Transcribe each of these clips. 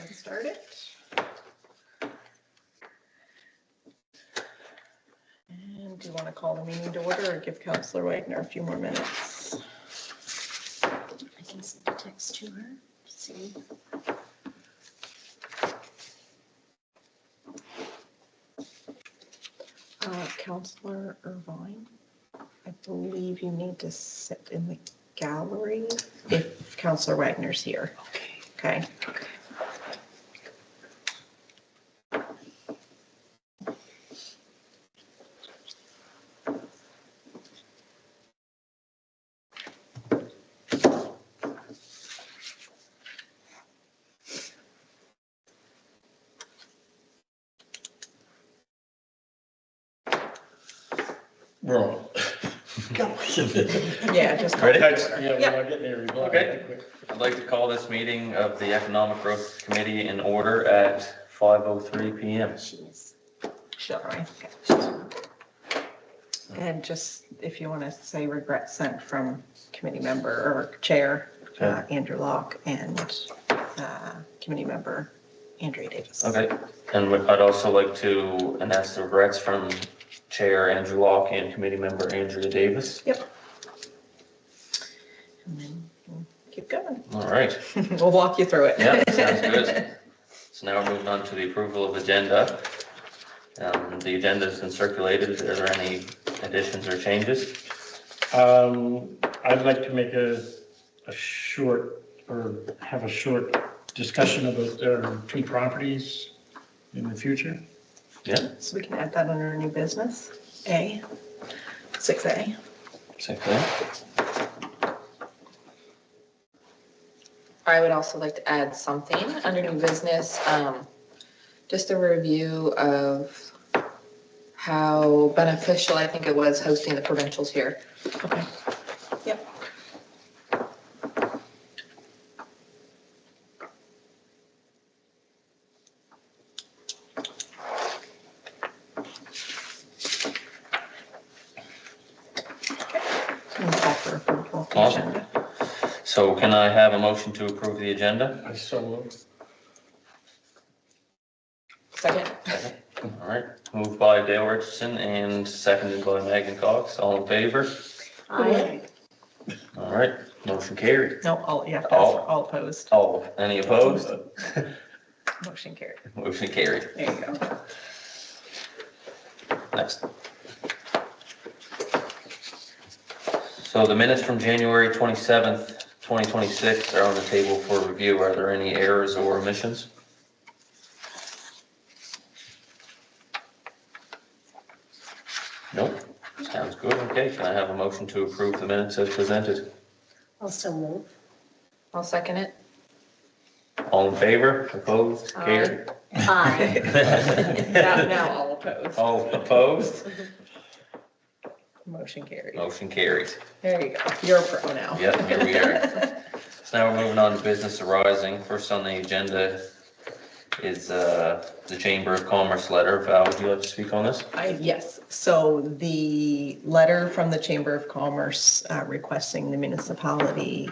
ahead and start it. And do you want to call the meeting to order or give Councillor Wagner a few more minutes? I can send a text to her, see. Councillor Irvine, I believe you need to sit in the gallery if Councillor Wagner's here. Okay. We're on. Yeah, just call Ready? it to order. Yeah, we're Yep. not getting any reply. Okay. I'd like to call this meeting of the Economic Growth Committee in order at 5:03 PM. She is. Sure, right. And just, if you want to say regret sent from committee member or chair, Andrew Locke, and committee member Andrea Davis. Okay, and I'd also like to announce the regrets from Chair Andrew Locke and committee member Andrea Davis. Yep. And then we'll keep going. All right, We'll walk you through it. yeah, sounds good. So now we're moving on to the approval of agenda. The agenda has been circulated. Are there any additions or changes? I'd like to make a short, or have a short discussion about our two properties in the future. Yeah, So we can add that under new business, A, 6A. same thing. I would also like to add something under new business, just a review of how beneficial I think it was hosting the provincials here. Okay. Yep. And call for approval of the Awesome. agenda. So can I have a motion to approve the agenda? I so Second. All right, moved by Dale Richardson and seconded by Megan Cox. All in favor? I, All right, motion carried. No, all, you have to All. ask, all opposed. All, any opposed? Motion carried. Motion carried. There you go. Next. So the minutes from January 27th, 2026 are on the table for review. Are there any errors or omissions? Nope. Sounds good. Okay, can I have a motion to approve the minutes as presented? also move. I'll second it. All in favor? Opposed? Carried? I, Now all opposed. All opposed? Motion carried. Motion carried. There you go. You're a pro now. Yep, here we are. So now we're moving on to business arising. First on the agenda is the Chamber of Commerce letter. Val, would you like to speak on this? Yes, so the letter from the Chamber of Commerce requesting the municipality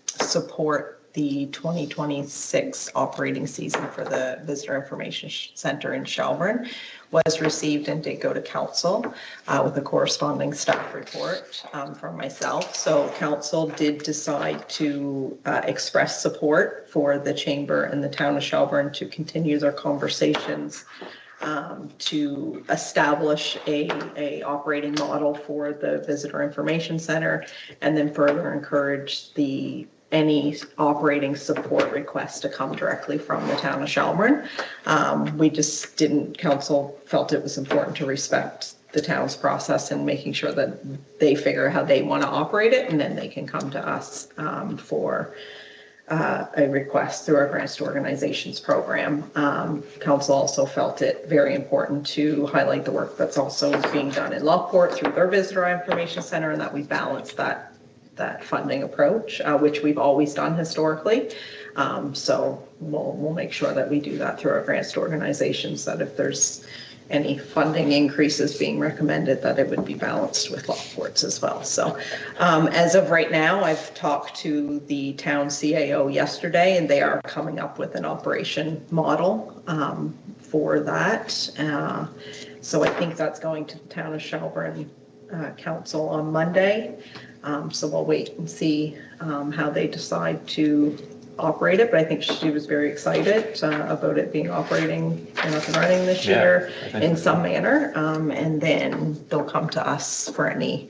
support the 2026 operating season for the Visitor Information Center in Shelburne was received and did go to council with a corresponding staff report from myself. So council did decide to express support for the chamber and the town of Shelburne to continue their conversations to establish a operating model for the Visitor Information Center, and then further encourage any operating support requests to come directly from the town of Shelburne. We just didn't, council felt it was important to respect the town's process and making sure that they figure how they want to operate it, and then they can come to us for a request through our grants to organizations program. Council also felt it very important to highlight the work that's also being done in Lockport through their Visitor Information Center, and that we balance that funding approach, which we've always done historically. So we'll make sure that we do that through our grants to organizations, that if there's any funding increases being recommended, that it would be balanced with Lockport's as well. So as of right now, I've talked to the town CAO yesterday, and they are coming up with an operation model for that. So I think that's going to the town of Shelburne council on Monday. So we'll wait and see how they decide to operate it, but I think she was very excited about it being operating and up and running this Yeah, year I think in so. some manner. And then they'll come to us for any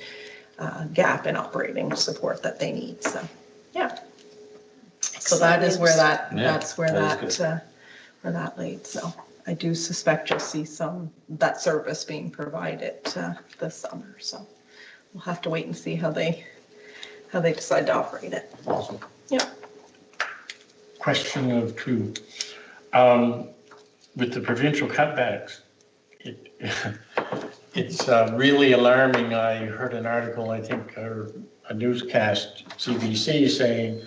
gap in operating support that they need. So, yeah. So that is where that, Yeah, that's where that is where that leads. So I do suspect you'll see that service being provided this summer. So we'll have to wait and see how they decide to operate it. Awesome. Yeah. Question of two. With the provincial cutbacks, it's really alarming. I heard an article, I think, or a newscast, CBC, saying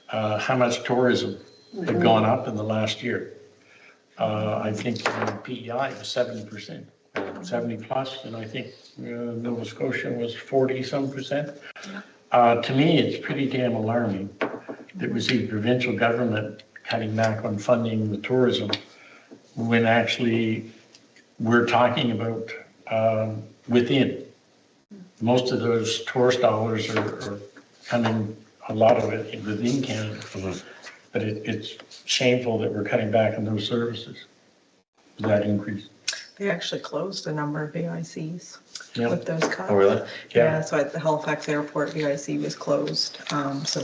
how much tourism had gone up in the last year. I think in PEI it was 70%, 70 plus, and I think Nova Scotia was 40-some%. To me, it's pretty damn alarming that we see provincial government cutting back on funding the tourism when actually we're talking about within. Most of those tourist dollars are coming, a lot of it within Canada. But it's shameful that we're cutting back on those services, that increase. They actually closed a number of VICs Yeah. with those cuts. Oh, really? Yeah, so at the Halifax Airport, VIC was closed. So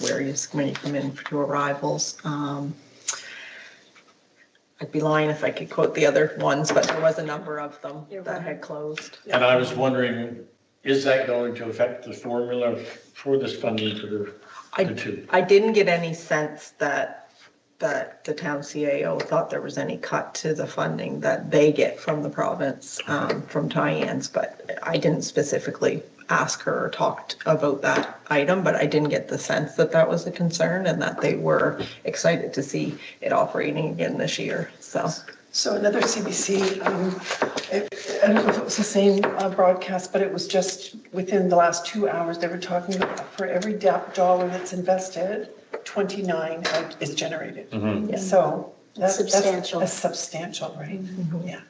when you come in for arrivals, I'd be lying if I could quote the other ones, but there was a number of them that had closed. And I was wondering, is that going to affect the formula for this funding for the two? I didn't get any sense that the town CAO thought there was any cut to the funding that they get from the province, from tie-ins, but I didn't specifically ask her or talk about that item, but I didn't get the sense that that was a concern and that they were excited to see it operating again this year, so. So another CBC, I don't know if it was the same broadcast, but it was just within the last 2 hours, they were talking about for every dollar that's invested, 29 is generated. So that's Substantial. a substantial, right? Yeah.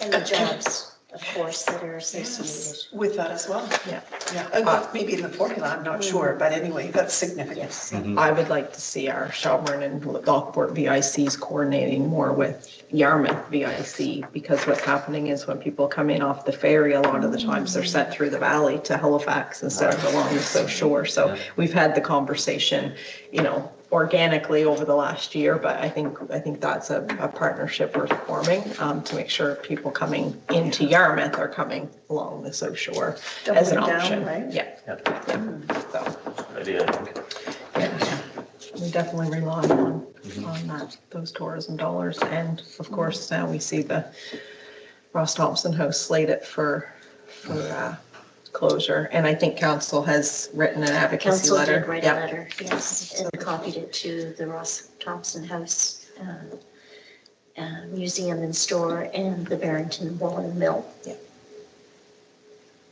And the jobs, of course, that are associated. With that as well. Yeah. Yeah, maybe in the formula, I'm not sure, but anyway, that's significant. Yes. I would like to see our Shelburne and Lockport VICs coordinating more with Yarmouth VIC, because what's happening is when people come in off the ferry, a lot of the times they're sent through the valley to Halifax instead of along the South Shore. So we've had the conversation, organically over the last year, but I think that's a partnership we're forming to make sure people coming into Yarmouth are coming along the South Shore as an Doubling down, option. right? Yeah. So, Idea, I think. yeah, we definitely rely on those tourism dollars. And of course, now we see the Ross Thompson House slated for closure. And I think council has written an advocacy Council letter. did write a Yeah. letter, yes, and copied it to the Ross Thompson House Museum and Store and the Barrington Woolen Mill.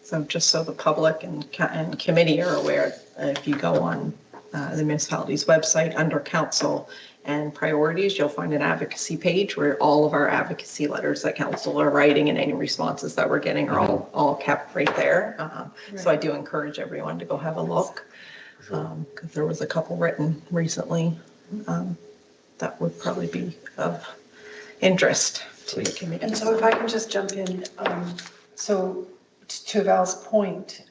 So just so the public and committee are aware, if you go on the municipality's website under council and priorities, you'll find an advocacy page where all of our advocacy letters that council are writing and any responses that we're getting are all kept right there. So I do encourage everyone to go have a look, because there was a couple written recently that would probably be of interest to the committee. And so if I can just jump in, so to Val's point,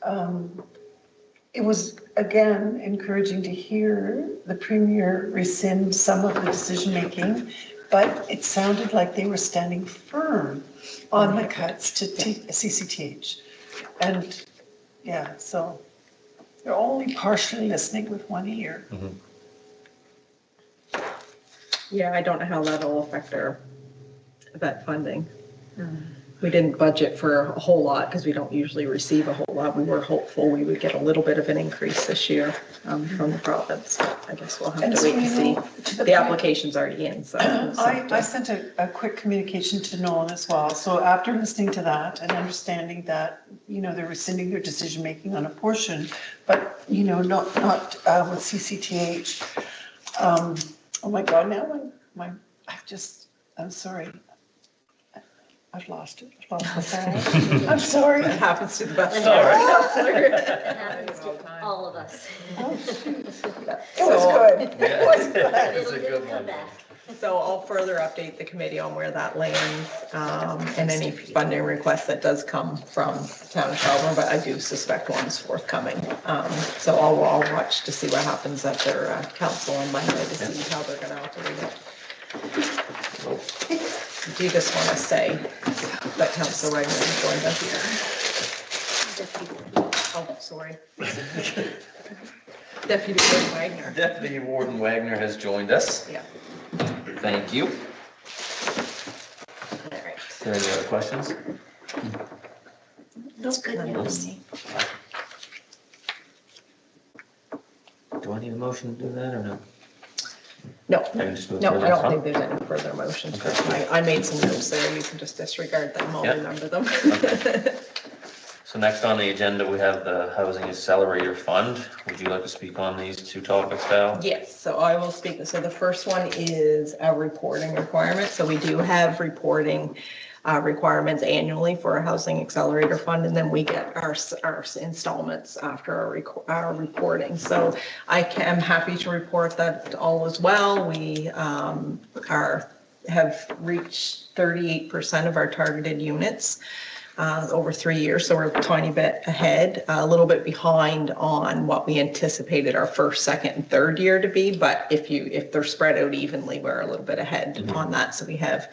it was, again, encouraging to hear the Premier rescind some of the decision-making, but it sounded like they were standing firm on the cuts to CCTH. And, yeah, so they're only partially listening with one ear. Yeah, I don't know how that'll affect that funding. we didn't budget for a whole lot because we don't usually receive a whole lot. We were hopeful we would get a little bit of an increase this year from the province. I guess we'll have And to so, wait and you see. know, to the The point- application's already in, so. we'll just have I to- sent a quick communication to Nolan as well. So after listening to that and understanding that, you know, they're rescinding their decision-making on a portion, but, you know, not with CCTH. Oh my God, now I'm sorry. I've lost it. I've lost my thought. I'm sorry. It happens to the best of All our right. counselors. It happens to all of us. It was good. It was good. It's a good It'll one. come back. So I'll further update the committee on where that lands, and any funding request that does come from the town of Shelburne, but I do suspect one's forthcoming. So I'll watch to see what happens at their council on Monday to see how they're gonna operate it. Do you just want to say that Council Wagner joined us here? Oh, sorry. Deputy Warden Wagner. Deputy Warden Wagner has joined us. Yeah. Thank you. All right. Are there any other questions? That's good news. Do I need a motion to do that or no? No, I can just move no, through I that, don't think there's any further motions. I made some notes there. You can just disregard them. I'll Yeah. remember them. So next on the agenda, we have the Housing Accelerator Fund. Would you like to speak on these two topics, Val? Yes, so I will speak. So the first one is a reporting requirement. So we do have reporting requirements annually for a housing accelerator fund, and then we get our installments after our reporting. So I am happy to report that all is well. We have reached 38% of our targeted units over 3 years, so we're a tiny bit ahead, a little bit behind on what we anticipated our first, second, and third year to be. But if they're spread out evenly, we're a little bit ahead on that. So we have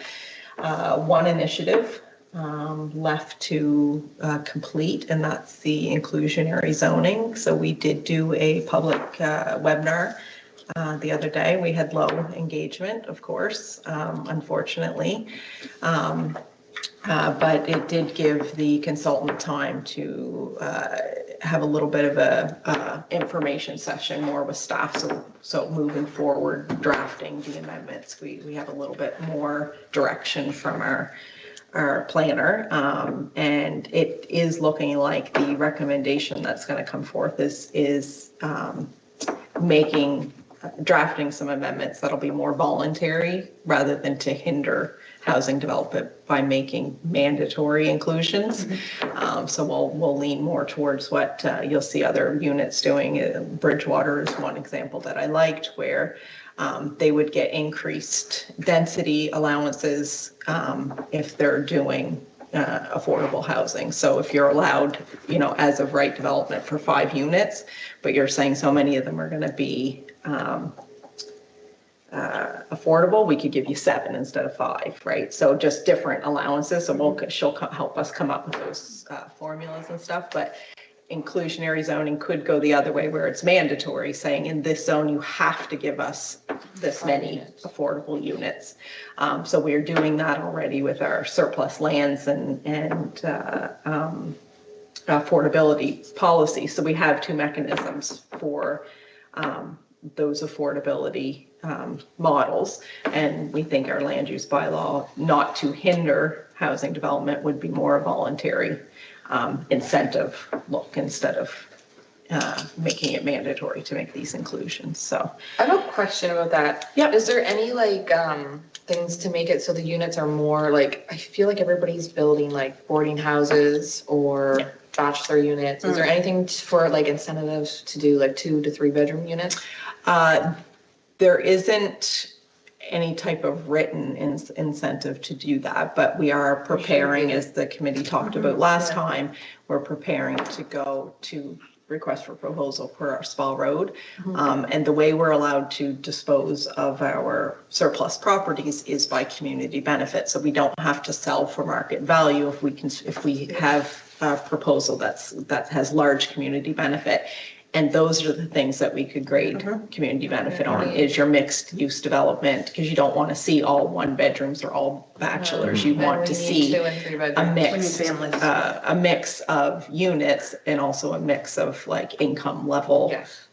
one initiative left to complete, and that's the inclusionary zoning. So we did do a public webinar the other day. We had low engagement, of course, unfortunately. But it did give the consultant time to have a little bit of a information session more with staff. So moving forward, drafting the amendments, we have a little bit more direction from our planner. And it is looking like the recommendation that's going to come forth is drafting some amendments that'll be more voluntary rather than to hinder housing development by making mandatory inclusions. So we'll lean more towards what you'll see other units doing. Bridgewater is one example that I liked, where they would get increased density allowances if they're doing affordable housing. So if you're allowed, as of right development for 5 units, but you're saying so many of them are going to be affordable, we could give you 7 instead of 5, right? So just different allowances. So she'll help us come up with those formulas and stuff. But inclusionary zoning could go the other way, where it's mandatory, saying in this zone you have to give us this many affordable units. So we're doing that already with our surplus lands and affordability policy. So we have 2 mechanisms for those affordability models, and we think our land use bylaw, not to hinder housing development, would be more a voluntary incentive look instead of making it mandatory to make these inclusions. So I have a question about that. Yeah. Is there any things to make it so the units are more I feel like everybody's building boarding houses or bachelor units. Is there anything for incentives to do 2 to 3 bedroom units? There isn't any type of written incentive to do that, but we are preparing, as the committee talked about last time, we're preparing to go to request for proposal for our Spa Road. And the way we're allowed to dispose of our surplus properties is by community benefit. So we don't have to sell for market value if we have a proposal that has large community benefit. And those are the things that we could grade community benefit on, is your mixed use development, because you don't want to see all one bedrooms or all bachelors. You And want we to need see 2 and 3 a bedrooms. mix, families. a mix of units and also a mix of like income level Yes.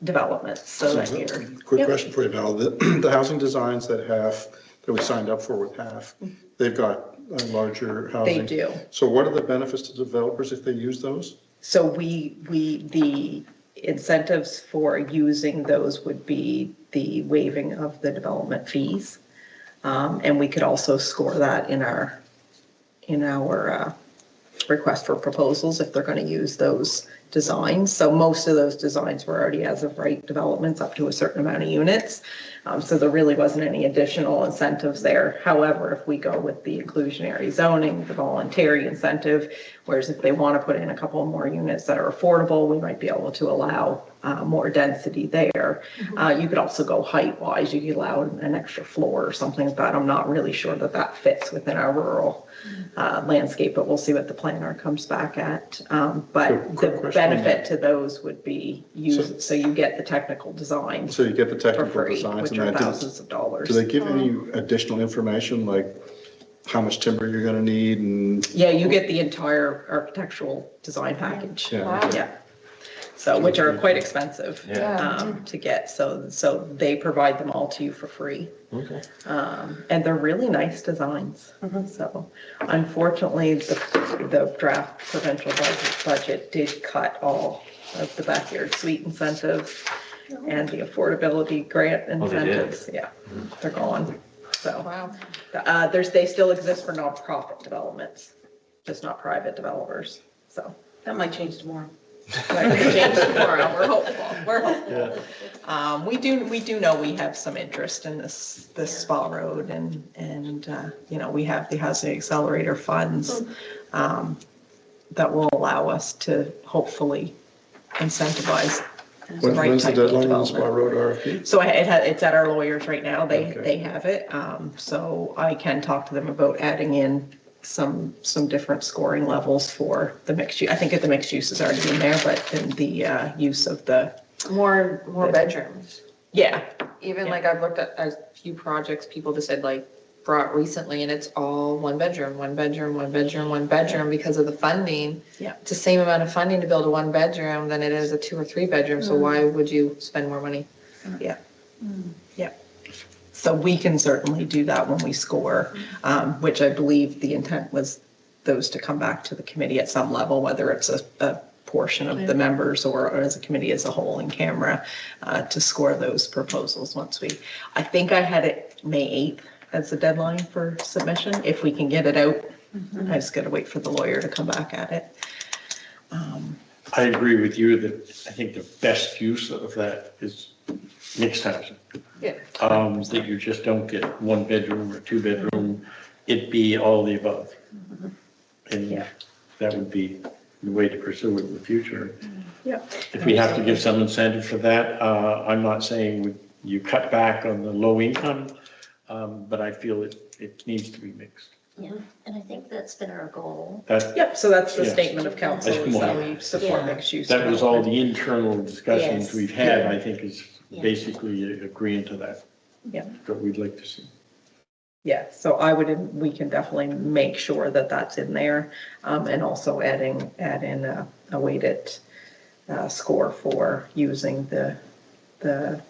developments, so that you're. Quick Yep. question for you, Val. The housing designs that we signed up for with HAF, they've got larger They housing. do. So what are the benefits to developers if they use those? So the incentives for using those would be the waiving of the development fees. And we could also score that in our request for proposals if they're going to use those designs. So most of those designs were already as of right developments up to a certain amount of units. So there really wasn't any additional incentives there. However, if we go with the inclusionary zoning, the voluntary incentive, whereas if they want to put in a couple more units that are affordable, we might be able to allow more density there. You could also go height-wise. You could allow an extra floor or something like that. I'm not really sure that that fits within our rural landscape, but we'll see what the planner comes back at. But Quick the question on benefit to those would be used, so you get the technical designs So you get the for technical free, designs which and are that. thousands of dollars. Do they give any additional information, like how much timber you're gonna need and? Yeah, you get the entire architectural design package. Yeah. Wow. Yeah. So, which are quite expensive Yeah. to get, so they provide them all to you for free. Okay. And they're really nice designs. So unfortunately, the draft provincial budget did cut all of the backyard suite incentives and the affordability grant Oh, they did? incentives. Yeah, they're gone. So, Wow. they still exist for nonprofit developments, just not private developers, so. That might change tomorrow. That could change tomorrow, we're hopeful, we're hopeful. We do know we have some interest in this Spa Road and, you know, we have the Housing Accelerator funds that will allow us to hopefully incentivize the right When's the type of deadline on the Spa development. Road RFP? So it's at our lawyers right now, Okay. they have it, so I can talk to them about adding in some different scoring levels for the mixed use. I think the mixed use is already in there, but then the use of the, More bedrooms. yeah, Even like I've looked at a few projects people just said like brought recently and it's all 1 bedroom, 1 bedroom, 1 bedroom, 1 bedroom because of the funding. Yeah. It's the same amount of funding to build a 1 bedroom than it is a 2 or 3 bedroom. So why would you spend more money? yeah, yeah. So we can certainly do that when we score, which I believe the intent was those to come back to the committee at some level, whether it's a portion of the members or as a committee as a whole in camera, to score those proposals once I think I had it May 8th as the deadline for submission, if we can get it out. I just gotta wait for the lawyer to come back at it. I agree with you that I think the best use of that is mixed housing. Yeah. That you just don't get 1 bedroom or 2 bedroom, it'd be all the above. And Yeah. that would be the way to pursue it in the future. Yeah. If we have to give some incentive for that, I'm not saying you cut back on the low income, but I feel it needs to be mixed. Yeah, and I think that's been our goal. That, Yep, so that's the Yeah. statement of council, is that we support Yeah. mixed use. that was all development. the internal discussions Yes. we've had, I think is Yeah. basically agreeing to that. Yeah. That we'd like to see. Yeah, so we can definitely make sure that that's in there, and also add in a weighted score for using the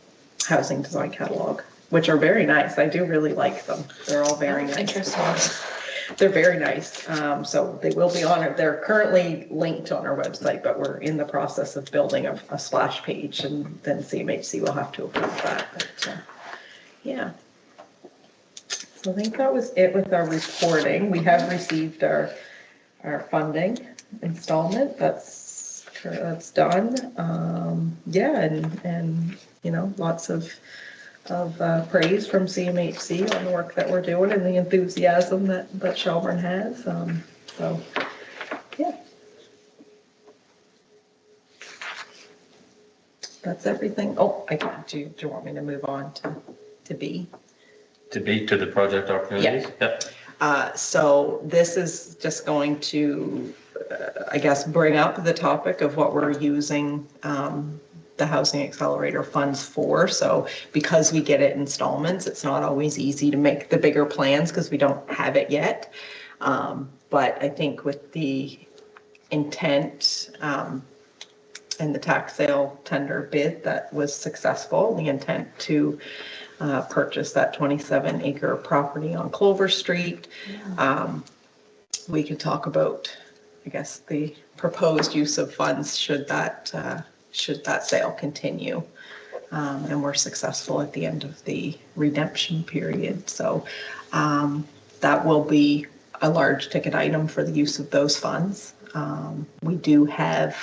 housing design catalog, which are very nice. I do really like them. They're all very nice. Interesting. They're very nice. So they will be on it. They're currently linked on our website, but we're in the process of building a splash page, and then CMHC will have to approve that. But, yeah. So I think that was it with our reporting. We have received our funding installment. That's done. Yeah, and you know, lots of praise from CMHC on the work that we're doing and the enthusiasm that Shelburne has. So, yeah. That's everything. Oh, do you want me to move on to B? To be to the project opportunities? Yep. So this is just going to I guess, bring up the topic of what we're using the Housing Accelerator funds for. So because we get it installments, it's not always easy to make the bigger plans because we don't have it yet. But I think with the intent and the tax sale tender bid that was successful, the intent to purchase that 27-acre property on Clover Street. We could talk about, I guess, the proposed use of funds should that sale continue. And we're successful at the end of the redemption period. So that will be a large ticket item for the use of those funds. We do have,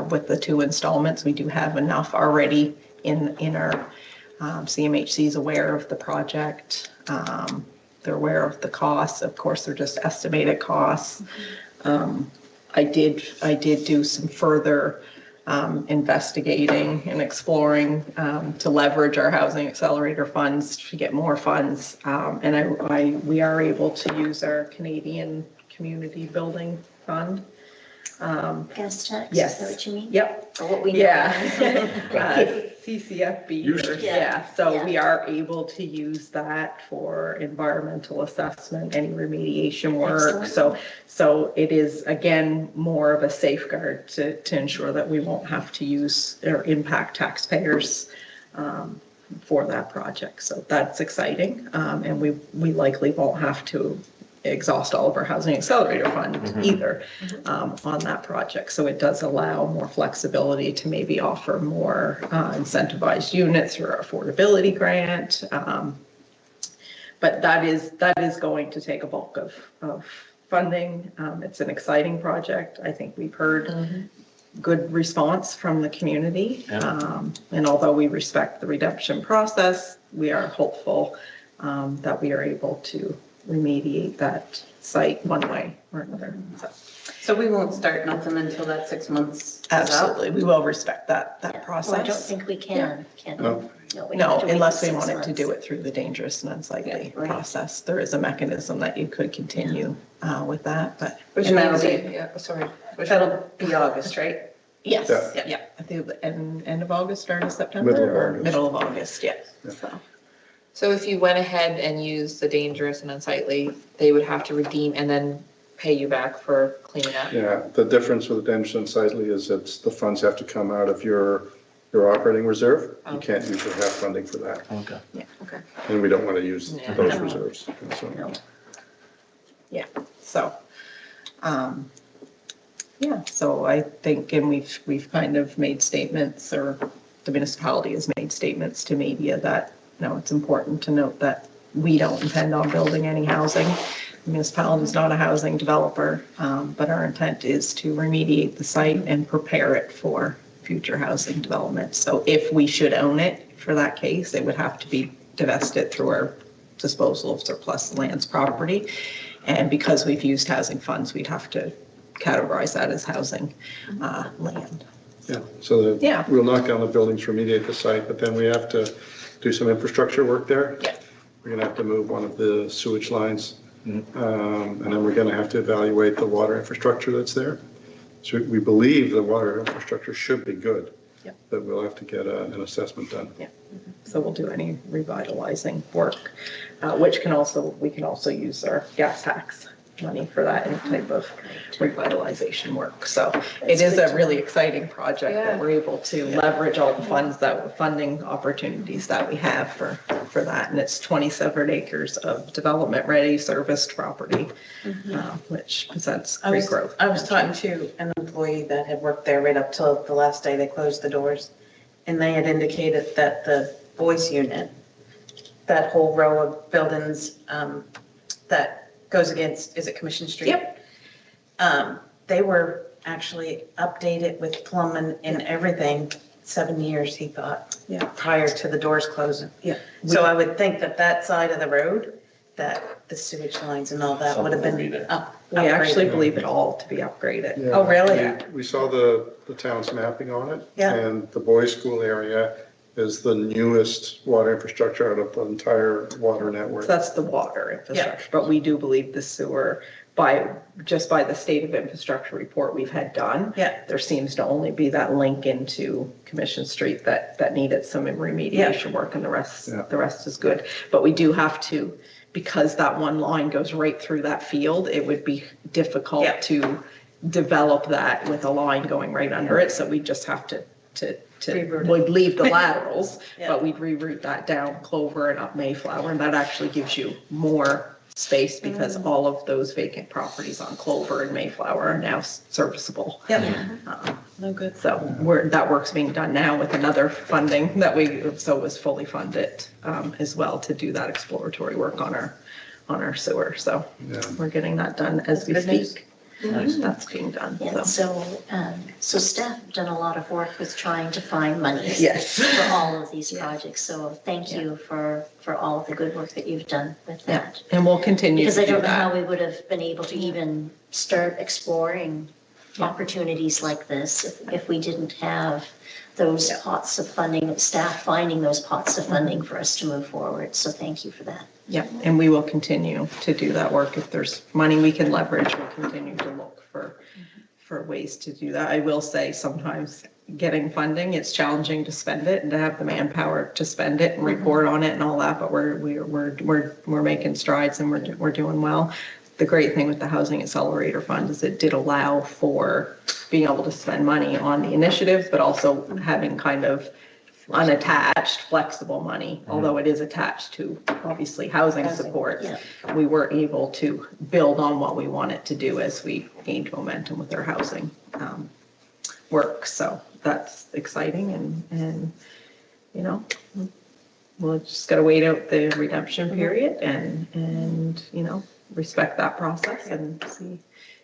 with the 2 installments, we do have enough already in our, CMHC is aware of the project. They're aware of the costs. Of course, they're just estimated costs. I did do some further investigating and exploring to leverage our Housing Accelerator funds to get more funds. And we are able to use our Canadian Community Building Fund. Gas tax, Yes. is that what you mean? Yep. Or what we know? Yeah. CCFB. Used to. Yeah, so Yeah. we are able to use that for environmental assessment, any remediation work. Excellent. So it is, again, more of a safeguard to ensure that we won't have to use or impact taxpayers for that project. So that's exciting. And we likely won't have to exhaust all of our Housing Accelerator fund either on that project. So it does allow more flexibility to maybe offer more incentivized units through our affordability grant. But that is going to take a bulk of funding. It's an exciting project. I think we've heard good response from the community. And although we respect the redemption process, we are hopeful that we are able to remediate that site one way or another. So we won't start nothing until that 6 months is up? Absolutely, we will respect that Well, I don't process. think we can we No, have to wait unless the we 6 wanted to do months. it through the dangerous and unsightly Yeah, right. process. There is a mechanism that you could continue with that, but And that'll be, Yeah, sorry. that'll be August, right? yes, Yeah. yeah. I think the end of August, start of September? Middle of or August. Middle of August, yeah. So, So if you went ahead and used the dangerous and unsightly, they would have to redeem and then pay you back for cleaning up? Yeah, the difference with the dangerous and unsightly is that the funds have to come out of your operating reserve. You can't use your half funding for that, Okay. Okay. and we don't want to use Yeah. those No. reserves. So, yeah, so, yeah, so I think, and we've kind of made statements, or the municipality has made statements to media that, it's important to note that we don't intend on building any housing. The municipality is not a housing developer, but our intent is to remediate the site and prepare it for future housing development. So if we should own it for that case, it would have to be divested through our disposal of surplus lands property. And because we've used housing funds, we'd have to categorize that as housing land. yeah, so Yeah. we'll knock down the buildings, remediate the site, but then we have to do some infrastructure work there. Yeah. We're going to have to move one of the sewage lines, and then we're going to have to evaluate the water infrastructure that's there. So we believe the water infrastructure should be good, Yep. but we'll have to get an assessment done. Yeah, so we'll do any revitalizing work, we can also use our gas tax money for that, any type of revitalization work. So it is a really exciting project that Yeah. we're able to leverage all the funding opportunities that we have for that. And it's 27 acres of development-ready serviced property, which presents great growth. I was talking to an employee that had worked there right up till the last day they closed the doors. And they had indicated that the Boyce unit, that whole row of buildings that goes against, is it Commission Street? Yep. They were actually updated with plumbing and everything, 7 years, he thought. Yeah. Prior to the doors closing. Yeah. So I would think that side of the road, that the sewage lines and all that would have Something been will be there. We actually upgraded. believe it all to be upgraded. Yeah. Oh, really? Yeah. We saw the town's mapping on it. Yeah. And the boys' school area is the newest water infrastructure out of the entire water network. So that's the water infrastructure, but we do believe the sewer just by the state of infrastructure report we've had done. Yeah. There seems to only be that link into Commission Street that needed some remediation work, and the rest is good. But we do have to, because that one line goes right through that field, it would be difficult Yeah. to develop that with a line going right under it. So we just have to Reroute it. we'd leave the laterals, Yeah. but we'd reroute that down Clover and up Mayflower, and that actually gives you more space because all of those vacant properties on Clover and Mayflower are now serviceable. Yep. No good. So that work's being done now with another funding that was fully funded as well to do that exploratory work on our sewer. So Yeah. we're getting that done as we Good news. speak. That's being done, Yeah, so. so staff have done a lot of work with trying to find money Yes. for all of these Yes. projects. So thank you for all of the good work that you've done with Yeah, that. and we'll continue Because to I do don't know how that. we would have been able to even start exploring opportunities like this if we didn't have those pots of funding, staff finding those pots of funding for us to move forward. So thank you for that. Yeah, and we will continue to do that work. If there's money we can leverage, we'll continue to look for ways to do that. I will say sometimes getting funding, it's challenging to spend it and to have the manpower to spend it and report on it and all that, but we're making strides and we're doing well. The great thing with the Housing Accelerator Fund is it did allow for being able to spend money on the initiatives, but also having kind of unattached, flexible money, although it is attached to obviously housing support. Yeah. We were able to build on what we wanted to do as we gained momentum with our housing work. So that's exciting and you know, we'll just gotta wait out the redemption period and you know, respect that process and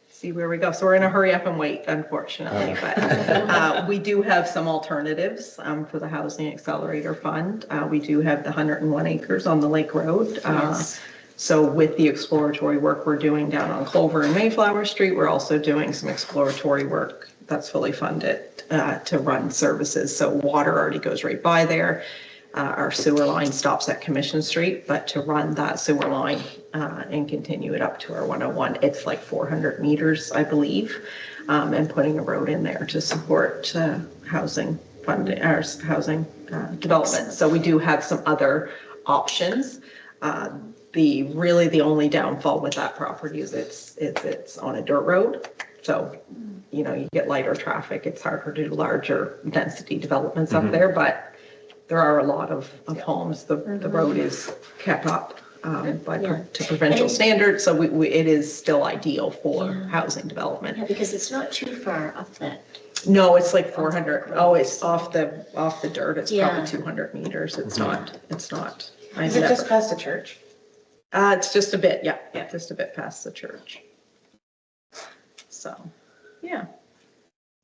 see where we go. So we're in a hurry up and wait, unfortunately, but we do have some alternatives for the Housing Accelerator Fund. We do have the 101 acres on the Lake Road. So with the exploratory work we're doing down on Clover and Mayflower Street, we're also doing some exploratory work that's fully funded to run services. So water already goes right by there. Our sewer line stops at Commission Street, but to run that sewer line and continue it up to our 101, it's like 400 meters, I believe, and putting a road in there to support housing funding, our housing development. So we do have some other options. The only downfall with that property is it's on a dirt road. So, you know, you get lighter traffic, it's harder to do larger density developments up there, but there are a lot of homes. The road is kept up to provincial standards, so it is still ideal for housing development. Yeah, because it's not too far up that. No, it's like 400. Oh, it's off the dirt. It's Yeah. probably 200 meters. It's not. Is it just past the church? It's just a bit, yeah, just a bit past the church. So, yeah.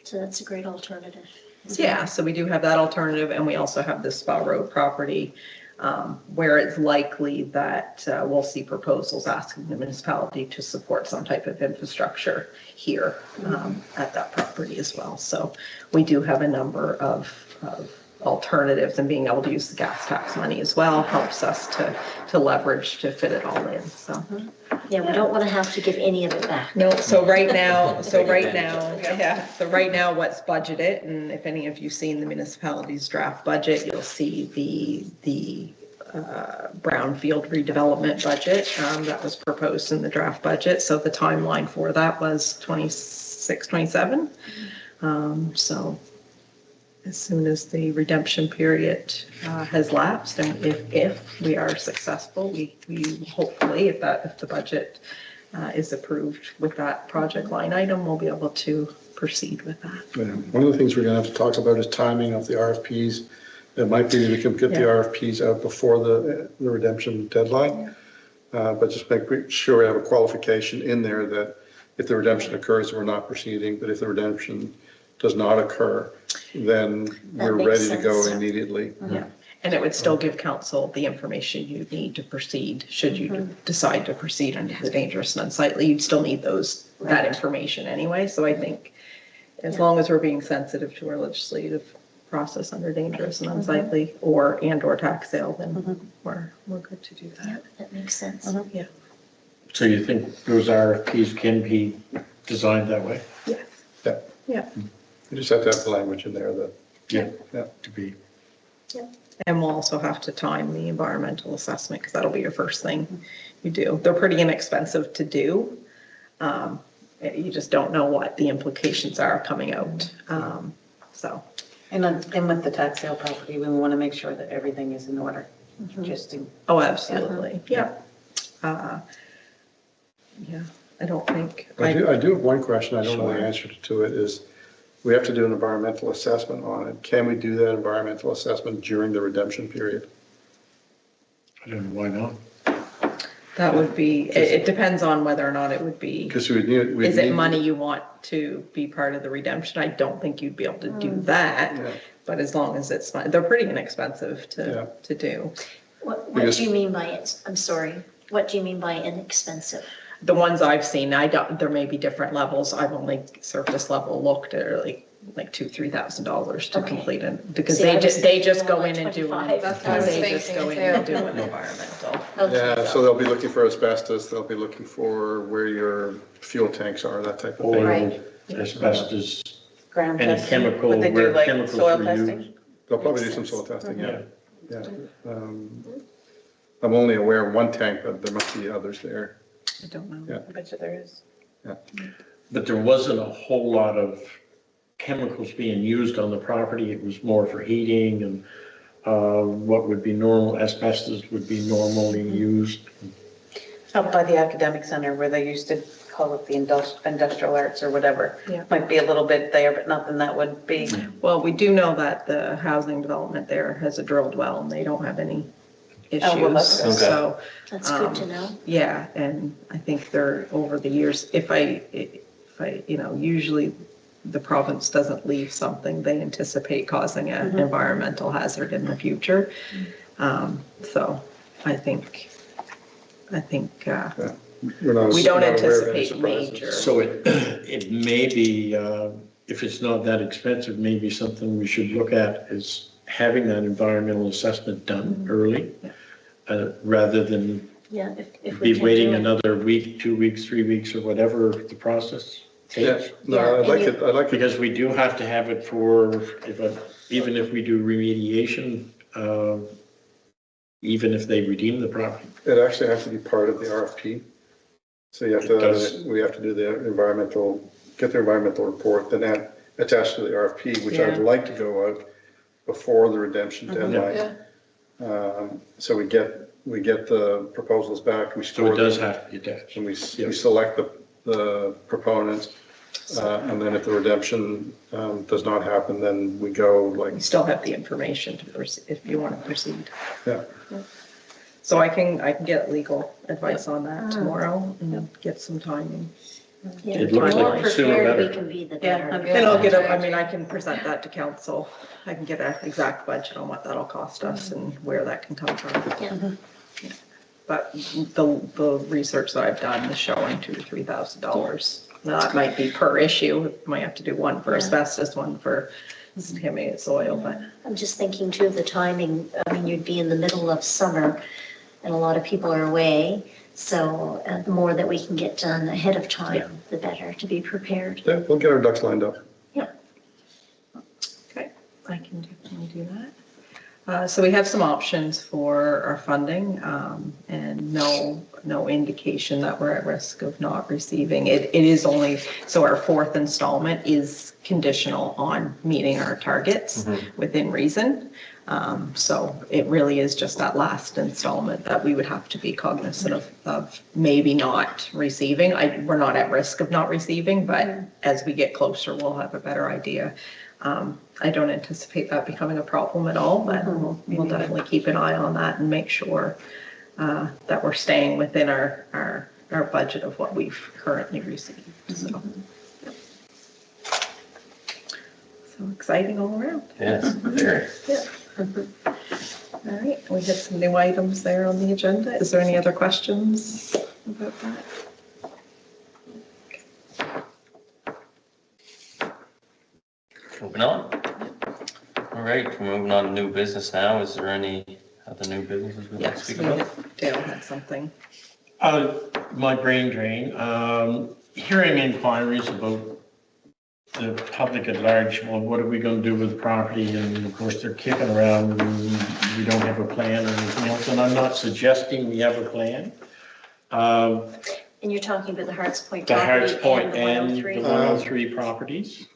So that's a great alternative. Yeah, so we do have that alternative, and we also have the Spa Road property where it's likely that we'll see proposals asking the municipality to support some type of infrastructure here at that property as well. So we do have a number of alternatives, and being able to use the gas tax money as well helps us to leverage to fit it all in, so. Yeah, we don't want to have to give any of it back. No, so right now, what's budgeted, and if any of you've seen the municipality's draft budget, you'll see the brownfield redevelopment budget that was proposed in the draft budget. So the timeline for that was 26, 27. So as soon as the redemption period has lapsed, and if we are successful, we hopefully, if the budget is approved with that project line item, we'll be able to proceed with that. Yeah. One of the things we're going to have to talk about is timing of the RFPs. It might be we can get the RFPs out before the redemption deadline, but just make sure we have a qualification in there that if the redemption occurs, we're not proceeding, but if the redemption does not occur, then we're makes ready to go sense. immediately. Yeah, and it would still give council the information you need to proceed, should you decide to proceed under the dangerous and unsightly. You'd still need that information anyway. So I think as long as we're being sensitive to our legislative process under dangerous and unsightly or tax sale, then we're good to do Yeah, that. that makes sense. Yeah. So you think those RFPs can be designed that way? Yes. Yeah. Yeah. You just have to have the language in there that, Yeah. Yeah. To be, And we'll also have to time the environmental assessment because that'll be your first thing you do. They're pretty inexpensive to do. You just don't know what the implications are coming out. So, And with the tax sale property, we want to make sure that everything is in order, just to. oh, absolutely. Yeah. Yeah, I don't think. I do have one question, I don't know the answer to it, is we have to do an environmental assessment on it. Can we do that environmental assessment during the redemption period? I don't know, why not? That would be, it depends on whether or not it would be, Because we need. is it money you want to be part of the redemption? I don't think you'd be able to do that, Yeah. but as long as it's, they're pretty inexpensive Yeah. to do. What Because- do you mean by it? I'm sorry. What do you mean by inexpensive? The ones I've seen, there may be different levels. I've only surface level looked at like $2,000-3,000 to Okay. complete it. Because See, I was they just thinking go more in like and do 25. That's what I was they just thinking go in and too. do an environmental. Okay. Yeah, so they'll be looking for asbestos, they'll be looking for where your fuel tanks are, that type of thing. Oil, Right. asbestos, Ground any testing? chemical, Would they do where like chemicals soil were testing? used. They'll probably do Makes some sense. soil testing, yeah, Yeah. yeah. I'm only aware of one tank, but there must be others there. I don't know. Yeah. I bet you there is. But there wasn't a whole lot of chemicals being used on the property. It was more for heating and what would be normal, asbestos would be normally used. Up by the academic center where they used to call it the industrial arts or whatever. Yeah. Might be a little bit there, but nothing that would be. Well, we do know that the housing development there has a drilled well and they don't have any Oh, well, that's issues. good. So, That's good to know. yeah, and I think they're over the years, if I, usually the province doesn't leave something, they anticipate causing an environmental hazard in the future. So I think, We're not- we don't we're not aware of any anticipate surprises. major. So it may be, if it's not that expensive, maybe something we should look at is having that environmental assessment done early, rather than Yeah, if we be can waiting do it. another week, 2 weeks, 3 weeks, or whatever the process Yeah, takes. no, I'd like Yeah, it, I'd like it, Because we do have to have it for, even if we do remediation, even if they redeem the property. it actually has to be part of the RFP. So you have It does. to, we have to do the environmental, get the environmental report, then add, attach to the RFP, which I'd Yeah. like to go out before the redemption deadline. So we get the proposals back, we So store it does them, have to be attached. and we select the proponents. And then if the redemption does not happen, then we go like, You still have the information to proceed, if you want to proceed. yeah, So I can get legal advice on that tomorrow and get some timing. Yeah, It the looks more like sooner prepared we better. can be, the Yeah, better. I'm And I'll get I can present that to council. I can get an exact budget on what that'll cost us and where that can come from. Yeah. But the research that I've done is showing $2,000 to $3,000. Now, that might be per issue. Might have to do one for Yeah. asbestos, one for contaminated soil, but I'm just thinking too of the timing. I mean, you'd be in the middle of summer and a lot of people are away. So the more that we can get done ahead of time, the better to be prepared. yeah, we'll get our ducks lined up. okay, I can definitely do that. So we have some options for our funding, and no indication that we're at risk of not receiving. It is only, so our fourth installment is conditional on meeting our targets within reason. So it really is just that last installment that we would have to be cognizant of maybe not receiving. We're not at risk of not receiving, but as we get closer, we'll have a better idea. I don't anticipate that becoming a problem at all, but we'll definitely keep an eye on that and make sure that we're staying within our budget of what we've currently received, so. So exciting all around. Yes, very. Yeah. All right, we have some new items there on the agenda. Is there any other questions about that? Moving on. All right, we're moving on to new business now. Is there any other new businesses we'd like to Yes, speak about? Dale had something. my brain drain. Hearing inquiries about the public at large, well, what are we gonna do with the property? And of course, they're kicking around, we don't have a plan or anything else, and I'm not suggesting we have a plan. And you're talking about the Harts Point The Harts property Point and the and the 103? 103 properties.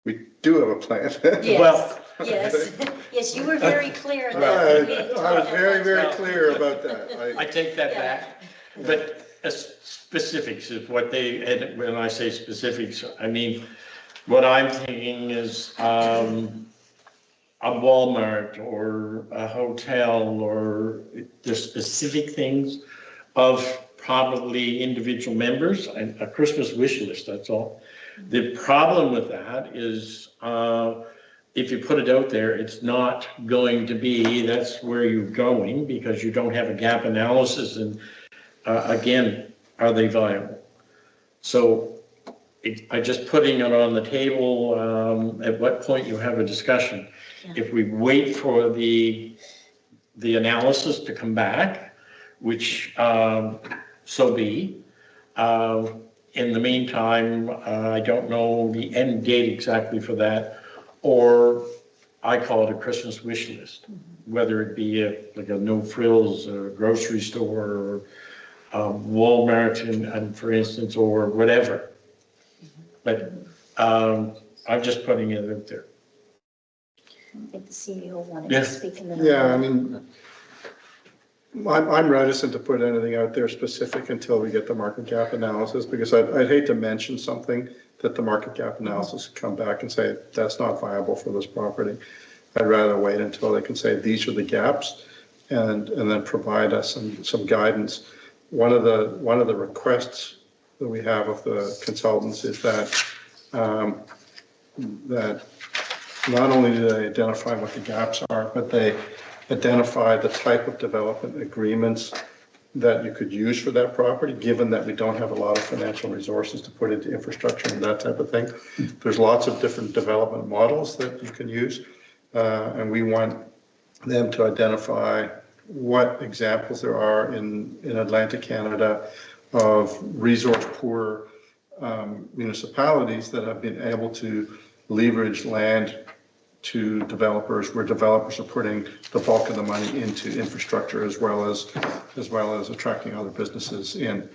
We do have a plan. Yes, yes, yes, you were very clear I that. was very, very clear about that. I take that Yeah. back, but specifics is what they, and when I say specifics, I mean, what I'm thinking is, a Walmart or a hotel or the specific things of probably individual members, and a Christmas wish list, that's all. The problem with that is, if you put it out there, it's not going to be, that's where you're going, because you don't have a gap analysis, and again, are they viable? So I just putting it on the table, at what point you have a discussion. If we wait for the analysis to come back, which, so be. In the meantime, I don't know the end date exactly for that, or I call it a Christmas wish list, whether it be like a no frills grocery store, or Walmart, and for instance, or whatever. But I'm just putting it out there. I think the CEO wanted Yeah. to speak in the. Yeah, I mean, I'm reticent to put anything out there specific until we get the market gap analysis, because I'd hate to mention something that the market gap analysis would come back and say, that's not viable for this property. I'd rather wait until they can say, these are the gaps, and then provide us some guidance. One of the requests that we have of the consultants is that, that not only do they identify what the gaps are, but they identify the type of development agreements that you could use for that property, given that we don't have a lot of financial resources to put into infrastructure and that type of thing. There's lots of different development models that you can use, and we want them to identify what examples there are in Atlantic Canada of resource poor municipalities that have been able to leverage land to developers, where developers are putting the bulk of the money into infrastructure as well as attracting other businesses in.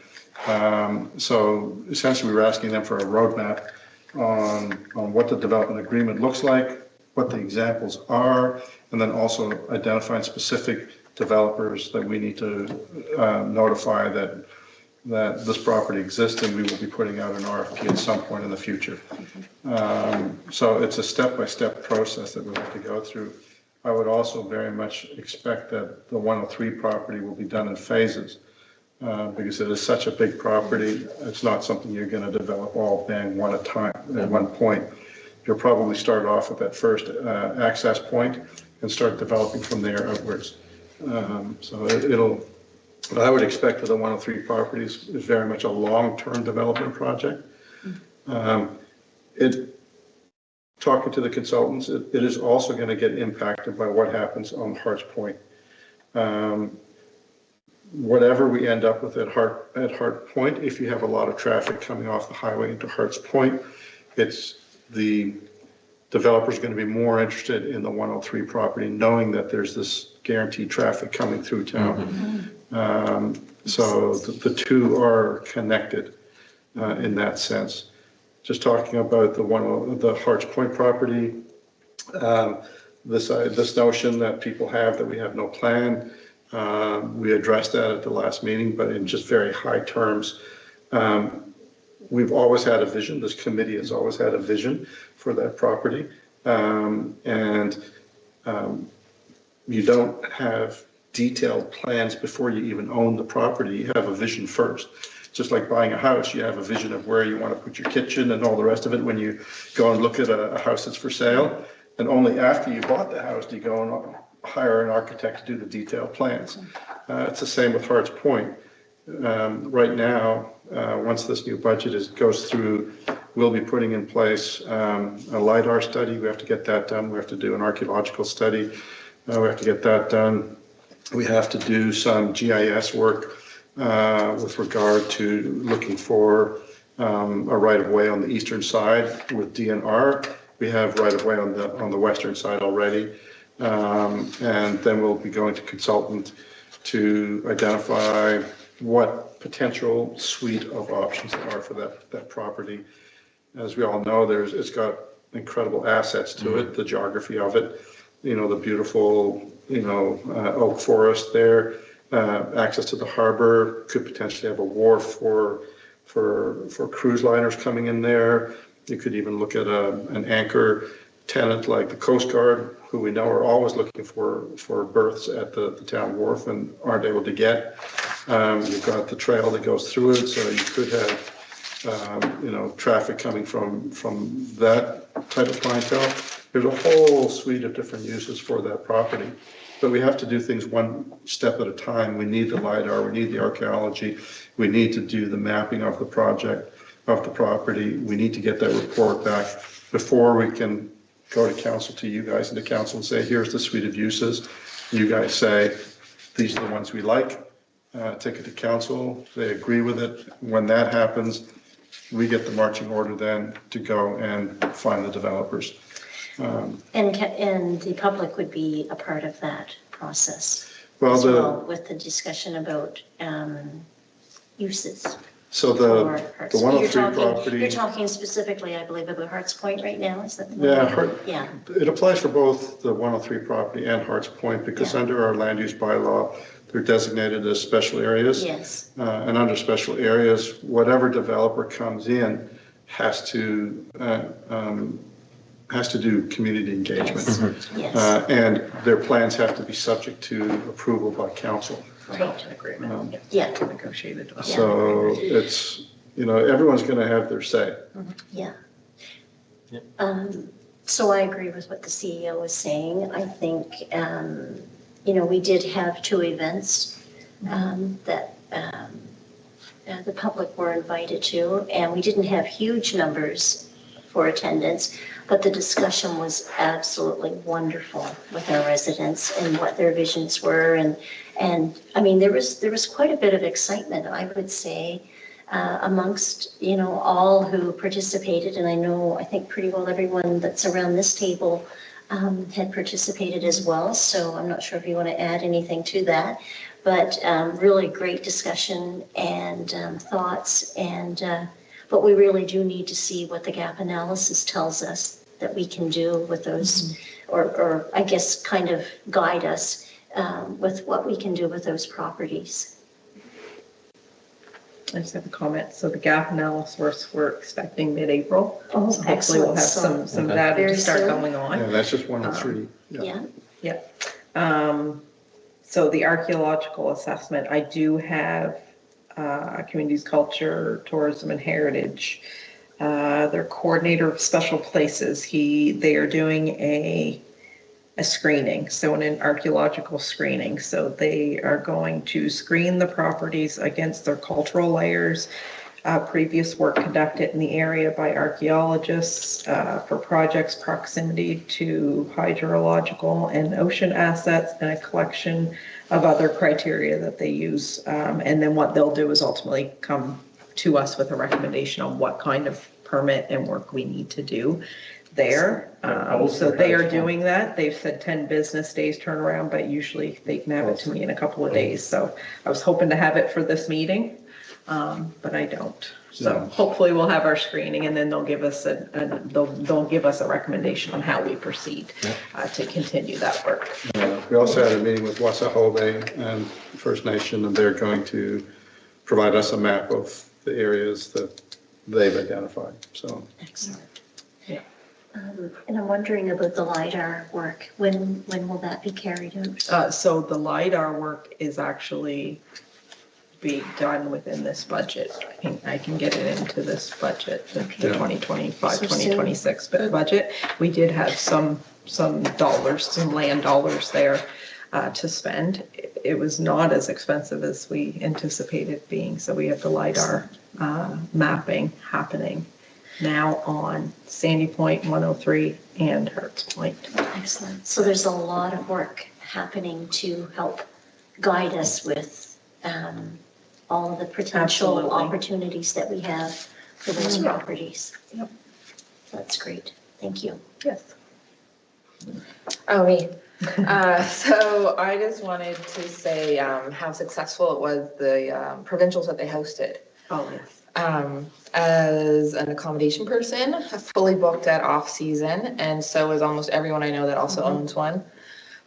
So essentially, we're asking them for a roadmap on what the development agreement looks like, what the examples are, and then also identifying specific developers that we need to notify that this property exists, and we will be putting out an RFP at some point in the future. So it's a step-by-step process that we'll have to go through. I would also very much expect that the 103 property will be done in phases, because it is such a big property. It's not something you're going to develop all bang one at a time, at one point. You'll probably start off with that first access point and start developing from there outwards. What I would expect for the 103 properties is very much a long-term development project. Talking to the consultants, it is also going to get impacted by what happens on Harts Point. Whatever we end up with at Hart Point, if you have a lot of traffic coming off the highway into Harts Point, it's the developer's going to be more interested in the 103 property, knowing that there's this guaranteed traffic coming through town. So the two are connected in that sense. Just talking about the Harts Point property, this notion that people have that we have no plan, we addressed that at the last meeting, but in just very high terms. We've always had a vision. This committee has always had a vision for that property, and you don't have detailed plans before you even own the property. You have a vision first. Just like buying a house, you have a vision of where you want to put your kitchen and all the rest of it when you go and look at a house that's for sale. And only after you bought the house do you go and hire an architect to do the detailed plans. It's the same with Harts Point. Right now, once this new budget goes through, we'll be putting in place a LiDAR study. We have to get that done. We have to do an archaeological study. We have to get that done. We have to do some GIS work with regard to looking for a right-of-way on the eastern side with DNR. We have right-of-way on the western side already. And then we'll be going to consultant to identify what potential suite of options there are for that property. As we all know, it's got incredible assets to it, the geography of it, the beautiful, oak forest there, access to the harbor, could potentially have a wharf for cruise liners coming in there. You could even look at an anchor tenant like the Coast Guard, who we know are always looking for berths at the town wharf and aren't able to get. You've got the trail that goes through it, so you could have, traffic coming from that type of clientele. There's a whole suite of different uses for that property. But we have to do things one step at a time. We need the LiDAR, we need the archaeology, we need to do the mapping of the project, of the property. We need to get that report back before we can go to council, to you guys and to council, and say, here's the suite of uses. You guys say, these are the ones we like. Take it to council, they agree with it. When that happens, we get the marching order then to go and find the developers. And the public would be a part of that process Well, as well, with the discussion about uses. So for the Hearts. 103 You're property, talking specifically, I believe, about Hearts Point right now, is that? yeah, it applies for both the 103 property and Hearts Point, because Yeah. under our land use bylaw, they're designated as special areas. Yes, And under special areas, whatever developer comes in has to do community engagement. yes, And their plans have to be subject to approval by council. right, Agreement, yeah, negotiated. So it's, everyone's going to have their say. yeah. Yep. So I agree with what the CEO was saying. I think, we did have 2 events that the public were invited to, and we didn't have huge numbers for attendance, but the discussion was absolutely wonderful with our residents and what their visions were. And I mean, there was quite a bit of excitement, I would say, amongst, all who participated. And I think pretty well everyone that's around this table had participated as well. So I'm not sure if you want to add anything to that, but really great discussion and thoughts. But we really do need to see what the gap analysis tells us that we can do with those, or I guess kind of guide us with what we can do with those properties. I just have a comment. So the gap analysis, we're expecting mid-April. Oh, So hopefully we'll have excellent. some Okay. data Very to start soon. going Yeah, on. that's just 103. Yeah, Yeah. So the archaeological assessment, I do have Communities, Culture, Tourism and Heritage, their coordinator of special places. They are doing a screening, so an archaeological screening. So they are going to screen the properties against their cultural layers, previous work conducted in the area by archaeologists for projects proximity to hydrological and ocean assets, and a collection of other criteria that they use. And then what they'll do is ultimately come to us with a recommendation on what kind of permit and work we need to do there. So they are doing that. They've said 10 business days turnaround, but usually they can have it to me in a couple of days. So I was hoping to have it for this meeting, but I don't. So Yeah. hopefully we'll have our screening, and then they'll give us they'll give us a recommendation on how we proceed to continue that work. We also had a meeting with Wasahove and First Nation, and they're going to provide us a map of the areas that they've identified, so. excellent. Yeah. And I'm wondering about the LiDAR work. When will that be carried out? So the LiDAR work is actually being done within this budget. I can get it into this budget, the Yeah. 2025, So soon. 2026 budget. We did have some dollars, some land dollars there to spend. It was not as expensive as we anticipated being, so we have the LiDAR mapping happening now on Sandy Point, 103, and Hertz Point. Excellent. So there's a lot of work happening to help guide us with all of the potential Absolutely. opportunities that we have for those properties. Yep. That's great. Thank you. Yes. Oh, me. So I just wanted to say how successful it was, the provincials that they hosted. Oh, yes. As an accommodation person, I fully booked at off-season, and so is almost everyone I know that also owns one.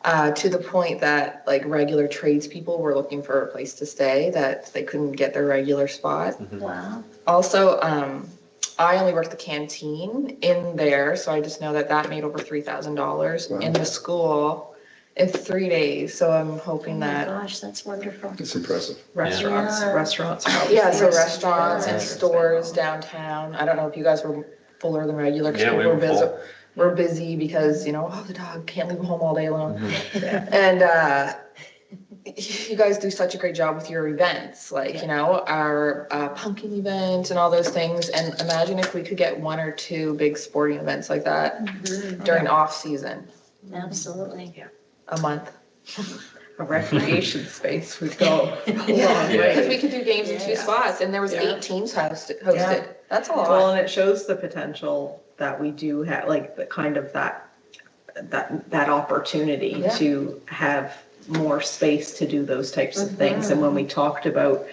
To the point that like regular tradespeople were looking for a place to stay, that they couldn't get their regular spot. Wow. Also, I only worked the canteen in there, so I just know that that made over $3,000 in the school in 3 days. So I'm Oh hoping my that, gosh, that's wonderful. It's impressive. Restaurants, Yeah. restaurants. probably. yeah, so Yes, restaurants and yes. stores downtown. I don't know if you guys were fuller than regular, 'cause Yeah, we people were busy. full. We're busy because, you know, oh, the dog can't leave him home all day long. And you guys do such a great job with your events, like, you know, our pumpkin event and all those things. And imagine if we could get 1 or 2 big sporting events like that during off-season, Absolutely. a month. A recreation space would go a long Yeah. Because way. we could do games in 2 spots, and there was 8 teams hosted. Yeah. That's a Well, lot. and it shows the potential that we do have, like, the kind of that opportunity Yeah. to have more space to do those types of things. And when we talked about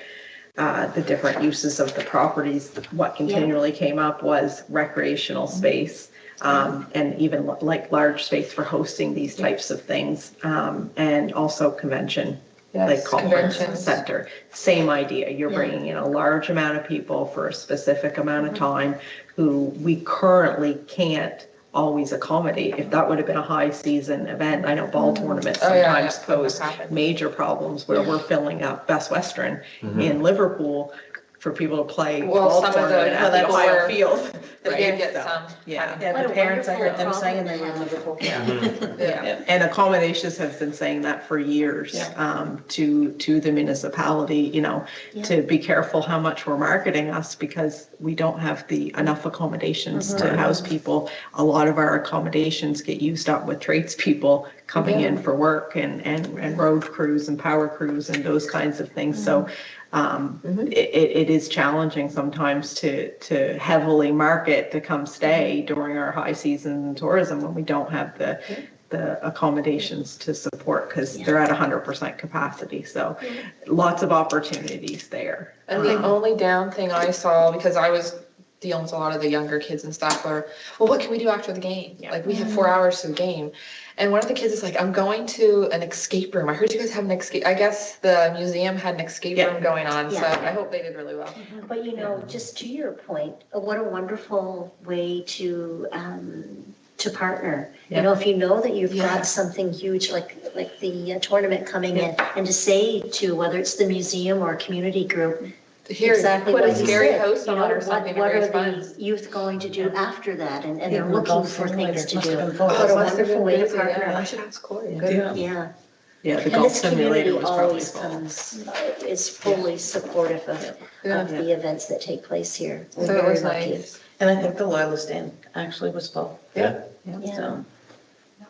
the different uses of the properties, what continually came up was recreational space, and even like large space for hosting these types of things, and also convention, like Yes, conference conventions. center. Same idea. You're Yeah. bringing in a large amount of people for a specific amount of time who we currently can't always accommodate. If that would have been a high season event, I know ball tournaments Oh, yeah, sometimes yeah, that pose happens. major problems where we're filling up Best Western in Liverpool for people to play Well, ball some of the tournament at the people Ohio were- field. They right? did get So, some. Yeah. Yeah, What the a parents, I heard them wonderful saying they were in problem to Liverpool. Yeah, and accommodations have been saying that for years, to the municipality, you know, to be careful how much we're marketing us because we don't have enough accommodations to house people. A lot of our accommodations get used up with tradespeople coming in for work and road crews and power crews and those kinds of things. So it is challenging sometimes to heavily market to come stay during our high season tourism when we don't have the accommodations to support because they're at 100% capacity. So lots of opportunities there. And the only down thing I saw, because I was dealing with a lot of the younger kids and stuff, were, well, what can we do after the game? Like, we have 4 hours to the game. And one of the kids is like, I'm going to an escape room. I heard you guys have an escape, I guess the museum had an escape room going on, so Yeah. I hope they did really well. But you know, just to your point, what a wonderful way to partner. You know, if you know that you've Yeah. got something huge like the tournament coming in, and to say to whether it's the museum or a community group, Here, exactly put what a you scary said, host you know, on or something to what are raise funds. the youth going to do after that? And they're Even the looking golf for things to simulator do. must have been full. What a Must have wonderful been way to busy, yeah. I partner. should ask Corey. Yeah. Yeah. Yeah, the And golf this simulator community was probably always full. comes, is fully supportive of the events that take place here. We're So it very was lucky. nice. And I think the Loyalist Inn actually was full. Yeah. Yeah, So,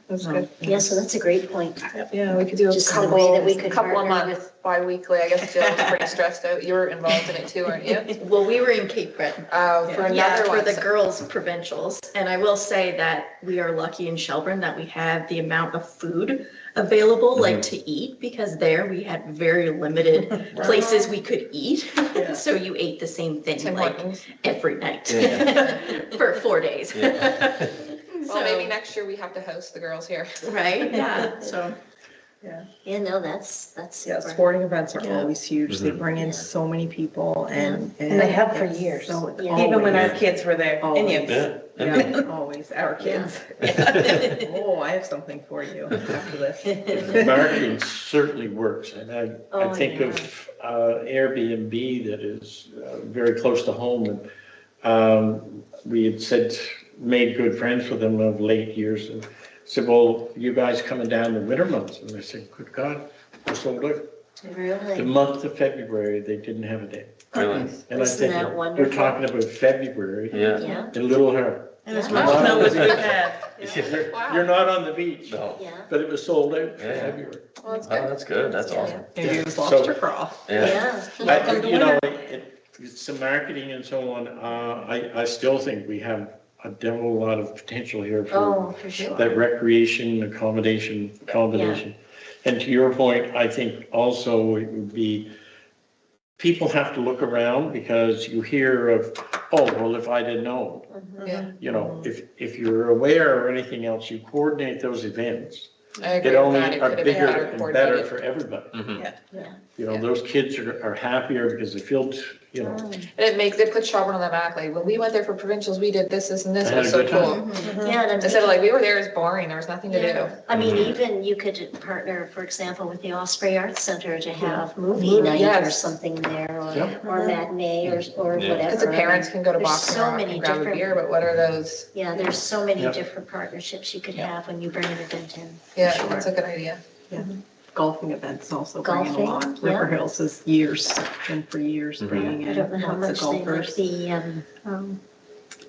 That's good. yeah, so that's a great point. Yeah, we could do a Just a couple, way that we could couple a partner month, bi-weekly. I guess Jill's pretty stressed out. You were involved in it too, weren't you? Well, we were in Cape Breton. For Yeah, another for one. the so- girls' provincials. And I will say that we are lucky in Shelburne that we have the amount of food available, like to eat, because there we had very limited places we could eat. So you ate the same thing Tim like Hortons. every night Yeah. for 4 days. Well, maybe So- next year we have to host the girls here. Right, yeah, so. Yeah, no, that's Yeah, super. sporting events are Yeah. always huge. They bring in so many people and. And they have for it's years, so- Yeah. even when our always. kids were there. And you. Yeah. Yeah, always, our kids. Oh, I have something for you after this. Marketing certainly works, and I Oh, think yeah. of Airbnb that is very close to home, and we had made good friends with them of late years, and said, well, you guys coming down the winter months? And they said, good God, we're sold out. The Really? month of February, they didn't have a day. Really? And I Isn't think, that we're wonderful? talking about February Yeah. Yeah, in Little Harbor. It was Yeah. marshmallows we've had. You're not on the beach, No. Yeah, but it was sold out for Yeah. February. Well, that's Oh, good. that's good, that's awesome. Maybe it was So- lobster crawl. yeah. You know, it's the marketing and so on, I still think we have a devil lot of potential here for Oh, for sure. that recreation accommodation combination. And to your point, I think also it would be, people have to look around because you hear of, oh, well, if I'd have known. Yeah, You know, if you're aware or anything else, you coordinate those events. I agree It with only that. It are could have been bigger better and better coordinated. for everybody. Mhm. You know, Yeah. those kids are happier because they feel, you know, And it puts Shelburne on the map, like, when we went there for provincials, we did this, and this, I it had was a so good time. cool. Yeah, and I'm Instead of like, we were there, it was boring, there was nothing to do. Yeah, I mean, Mm-hmm. even you could partner, for example, with the Osprey Arts Center to have movie Movie, night or yes. something there, Yeah. or matinee, or Yeah. whatever. Because the parents can go to There's Boxing so Rock many and grab a different- beer, but what are those? Yeah, there's so many Yeah. different partnerships you could have when you bring an event in. Yeah, Sure. that's a good idea. Golfing events also bring in a lot. Golfing, yeah. River Hills is years, been for years Mhm. bringing I don't know in how lots of much they like golfers.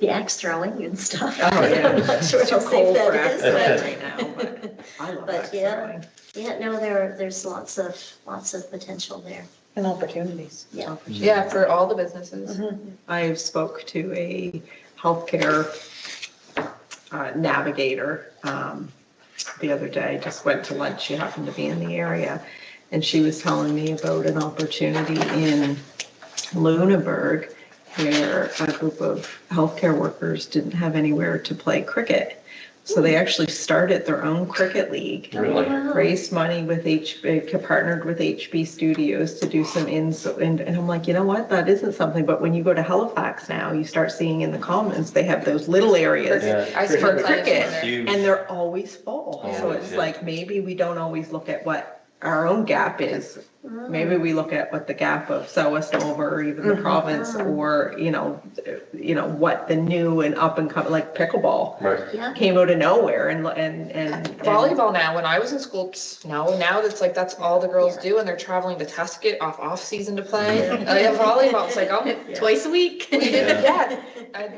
the axe throwing and stuff. Oh, yeah. I'm not sure Too how safe cold for that is, axe but. throwing right now, but I love But axe yeah. throwing. Yeah, no, there's lots of potential there. And opportunities. Yeah. Yeah, for all the businesses. I spoke to a healthcare navigator the other day, just went to lunch, she happened to be in the area, and she was telling me about an opportunity in Lunenburg where a group of healthcare workers didn't have anywhere to play cricket. So they actually started their own cricket league. Really? Wow. Raised money with partnered with HB Studios to do some and I'm like, you know what, that isn't something, but when you go to Halifax now, you start seeing in the Commons, they have those little areas Yeah. I see for plenty of cricket, in there. Huge. and they're always full. So Always, it's yeah. like, maybe we don't always look at what our own gap is. Maybe we look at what the gap of South Nova or even the province, or, you know, what the new and up and coming, like pickleball Right. Yeah. came out of nowhere and Volleyball now, when I was in school, now it's like, that's all the girls do, and they're traveling to Tusket off season to play. Volleyball, it's like, oh, Twice a week. we didn't,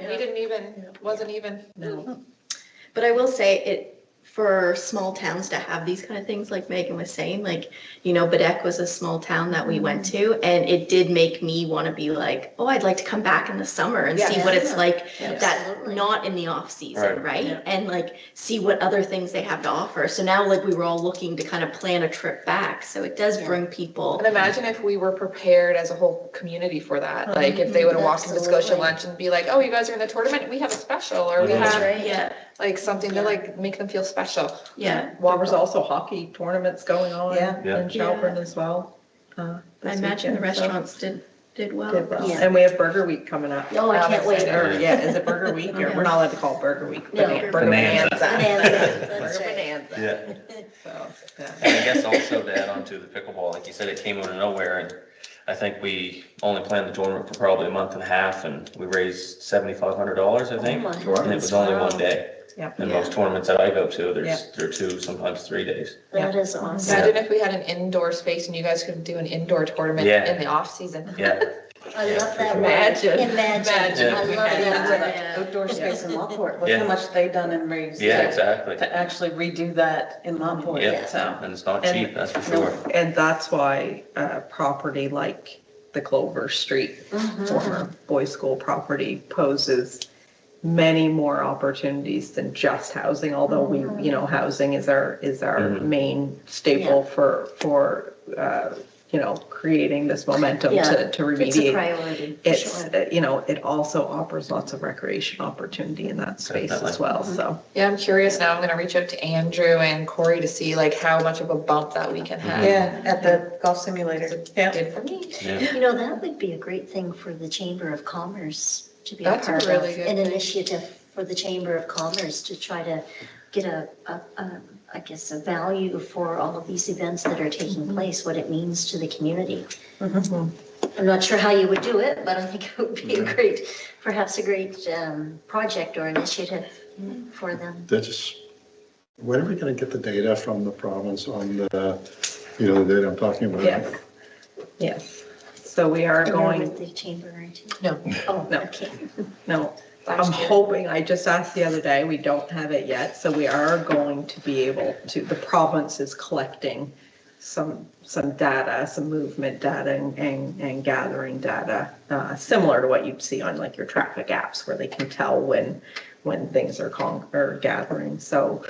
we didn't even, wasn't even. No. But I will say it, for small towns to have these kind of things, like Megan was saying, like, Badek was a small town that we went to, and it did make me want to be like, oh, I'd like to come back in the summer and see what it's like, that, Absolutely. not in the off season, Right. right? And like, see what other things they have to offer. So now, like, we were all looking to kind of plan a trip back, so it does bring people. And imagine if we were prepared as a whole community for that, like, if they would have walked into Scotia Absolutely. lunch and be like, oh, you guys are in the tournament, we have a special, or we That's have, right. Yeah, like, something to like, make them feel special. yeah. Well, there's also hockey tournaments going on Yeah. Yeah. in Shelburne as well. I this imagine the weekend, so restaurants did well. did well. Yeah. And we have Burger Week coming up. Oh, I can't wait. Or, yeah, is it Burger Week? Or we're not allowed to call it Burger Week. No. Burger Bonanza. Bonanza, that's Burger right. Bonanza. Yeah. So, yeah. And I guess also to add on to the pickleball, like you said, it came out of nowhere, and I think we only planned the tournament for probably a month and a half, and we raised $7,500, I think. Oh my And it was goodness, only wow. one day. Yep. And Yeah. most tournaments that I go to, Yeah. there are 2, sometimes 3 days. That is awesome. Imagine if we had an indoor space and you guys could do an indoor tournament Yeah. in the off season. Yeah. I Yeah, love for that sure. word. Imagine. Imagine. I if we love had that. that. Yeah. Outdoor space in Lockport, look Yeah. how much they've done and raised. Yeah, exactly. To actually redo that in Lockport, Yeah. so. And it's not And- cheap, that's for sure. And that's why property like the Clover Street former boys' school property poses many more opportunities than just housing, although we, housing is our Mhm. main staple for creating this momentum Yeah, to It's a remediate. priority, for It's, sure. it also offers lots of recreation opportunity in that space as Definitely. well, so. Yeah, I'm curious now, I'm gonna reach out to Andrew and Corey to see like how much of a bump that we can have. Yeah, at the golf simulator, yeah. Good for me. Yeah. That would be a great thing for the Chamber of Commerce to be a That's a part of. really good An thing. initiative for the Chamber of Commerce to try to get I guess, a value for all of these events that are taking place, what it means to the community. I'm not sure how you would do it, but I think it would be perhaps a great project or initiative for them. They're just, when are we gonna get the data from the province on the data I'm talking about? Yes, yes. So we are And you're going, with the chamber, aren't you? No. Oh, No. okay. no, I'm last year? hoping, I just asked the other day, we don't have it yet, so we are going to be able to, the province is collecting some data, some movement data and gathering data, similar to what you'd see on like your traffic apps where they can tell when things are gathering. So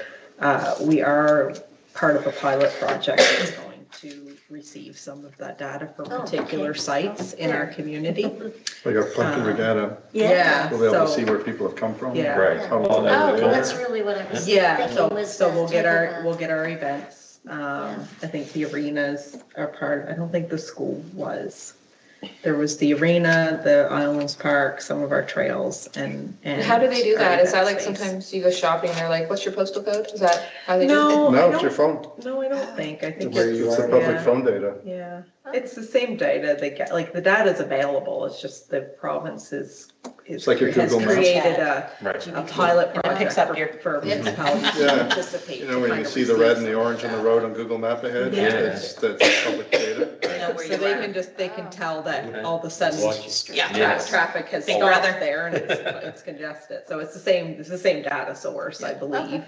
we are part of a pilot project that's going to receive some of that data for Oh, particular okay. sites in our community. Like our pumpkin regatta, Yeah, we'll be able to so- see where people have come from. Yeah. Right. How long Oh, they've been there. that's really what I was Yeah, thinking was so that we'll get type of a- we'll get our events. I think the arenas are part, I don't think the school was. There was the arena, the Islands Park, some of our trails and. How do they do our that? Is that event like space. sometimes you go shopping and they're like, what's your postal code? Is that how they do it? No, I No, it's your don't, phone. no, I don't think. I think It's it's. the public yeah, phone data. Yeah, it's the same data they get, like the data's available, it's just the province It's like your has Google Maps. created a Right. pilot And it project picks up your- for municipalities to Yeah. participate. You to know, when kind you of see the receive red and the some of orange on the that. road on Google Map ahead, Yeah. that's public data. You know where So you they are. can just, they can tell Okay. that all of a sudden Yeah. Yes. traffic has Big stopped brother. there and it's congested. So it's the same data source, I believe.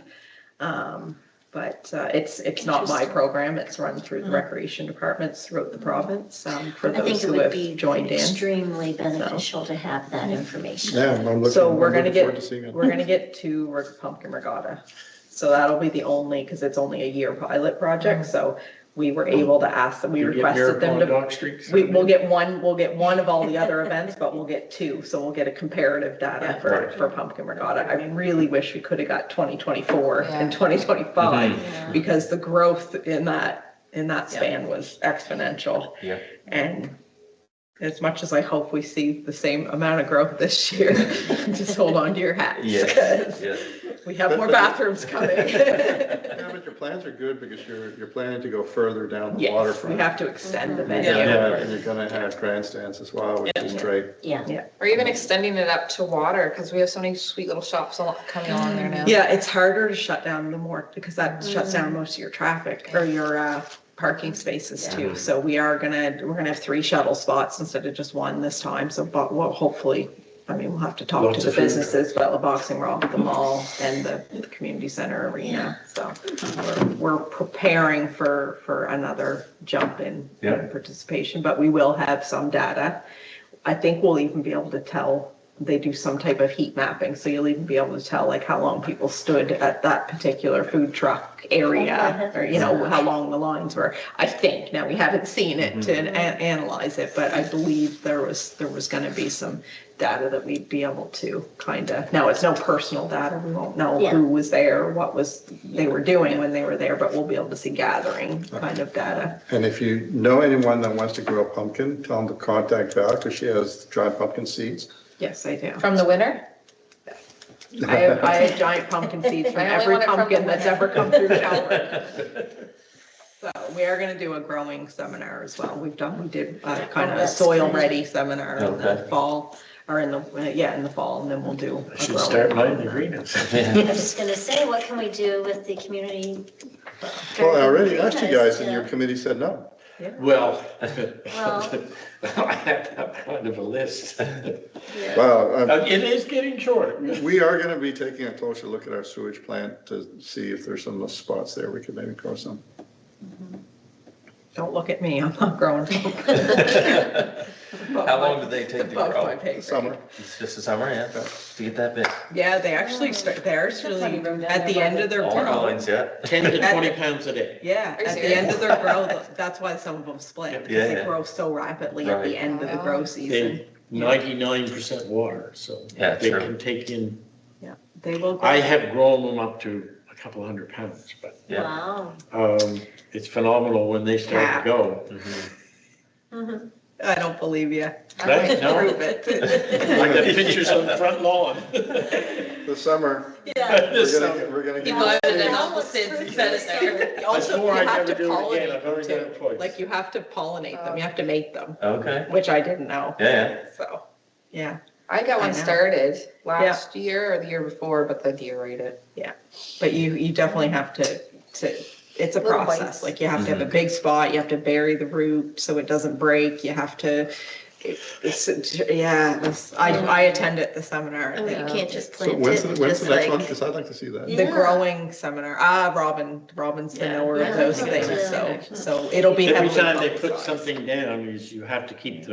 But it's not my program, it's run through the recreation departments throughout the province, for I think those it who would have be joined in. extremely beneficial to have that information. Yeah, I'm looking, So I'm we're gonna looking forward to seeing get, it. we're gonna get to Pumpkin Regatta. So that'll be the only, because it's only a year pilot project, so we were able to ask them, we You get requested them Miracle on to. Dock Street? We'll get one of all the other events, but we'll get two, so we'll get a comparative data for Pumpkin Regatta. I mean, really wish we could have got 2024 and 2025, because the growth in that span was exponential. Yeah. And as much as I hope we see the same amount of growth this year, just hold on to your hats, Yes, because yes. we have more bathrooms coming. Yeah, but your plans are good because you're planning to go further down the Yes, waterfront. we have to extend the venue. Yeah, and you're gonna have grandstands as well, which is great. Yeah. Or even extending it up to water, because we have so many sweet little shops coming along there now. Yeah, it's harder to shut down because that shuts down most of your traffic or your parking spaces too. So we're gonna have 3 shuttle spots instead of just 1 this time. So, but we'll hopefully, I mean, we'll have to talk Lots to the of food. businesses about the boxing rock, the mall and the community center arena. So we're preparing for another jump in Yeah. participation, but we will have some data. I think we'll even be able to tell, they do some type of heat mapping, so you'll even be able to tell like how long people stood at that particular food truck area, or how long the lines were. I think, now we haven't seen it to analyze it, but I believe there was gonna be some data that we'd be able to now it's no personal data, we won't know Yeah. who was there, what they were doing when they were there, but we'll be able to see gathering kind of data. And if you know anyone that wants to grow a pumpkin, tell them to contact Val, because she has dried pumpkin seeds. Yes, I do. From the winter? I have giant pumpkin seeds from I only every want it from pumpkin the that's winter. ever come through Shelburne. So we are gonna do a growing seminar as well. We did kind of a that's soil good. ready seminar in the Okay. fall, or in the fall, and then we'll do. I a should growing start one. lighting the greenhouse. I was just gonna say, what can we do with the community? Well, I already asked you guys, and Yeah. your committee said no. Well, Well- I have that kind of a list. Well, It is getting shorter. we are gonna be taking a closer look at our sewage plant to see if there's some spots there we could maybe grow some. Don't look at me, I'm not growing. How long do they take to Above my grow? pay grade. Summer. It's just the summer, yeah, to get that big. Yeah, they actually they're actually at the end of their All growth. lines, yeah. 10 to 20 pounds a day. Yeah, Are you at the serious? end of their growth, that's why some of them split, Yeah, because they yeah. grow so rapidly at the Right. end of the grow season. They 99% water, so Yeah, they true. can take in. They will grow. I have grown them up to a couple 100 pounds, but Yeah. Wow. it's phenomenal when they start to go. I don't believe you. Right? No? Prove it. I got pictures on the front lawn. The summer, Yeah. we're gonna You get. loaded it Yeah. up with seeds and set it there. I Also, swore you I'd have never to do it again. pollinate I've already them done it too. twice. Like you have to pollinate them, you have to mate them, Okay, which I didn't know, yeah, yeah. so, yeah. I got I one know. started last year or the year before, but the deer ate it. But you definitely have to, it's a Little process, bites. like you have to have a big spot, you have to bury the root so it doesn't break, you have to I attended the seminar. Oh, you can't just So plant when's it, the just next one? like. Because I'd like to see that. Yeah. The growing seminar, Robin's the Yeah. knower Yeah, of those I'd things, like to- so it'll be Every heavily time they put publicized. something down, you have to keep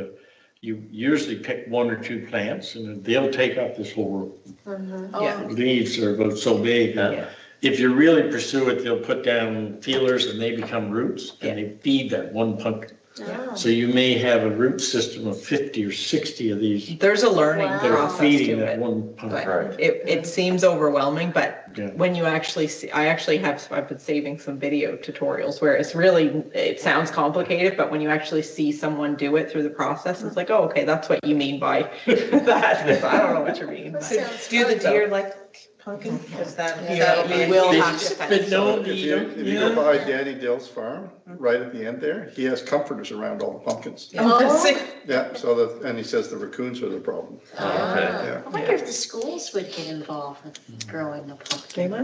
you usually pick one or two plants and they'll take up this whole room. Yeah. Leaves are about so big. Yeah. If you really pursue it, they'll put down feelers and they become roots and they feed that one pumpkin. Oh. So you may have a root system of 50 or 60 of these There's a learning Wow. that are process feeding to that it. one pumpkin. Right. It seems overwhelming, but Yeah. when you actually see, I've been saving some video tutorials where it sounds complicated, but when you actually see someone do it through the process, it's like, oh, okay, that's what you mean by that. 'Cause I don't know what you mean. That but- sounds Do the fun. deer like pumpkin? Is that? Yeah, we will They- have to fence But no, If you don't, you go by Danny Dill's farm, right at the end there, he has comforters around all the pumpkins. Oh, Yeah, so that, and he says the raccoons are the problem. I wonder if the schools would get involved with growing a They pumpkin. might,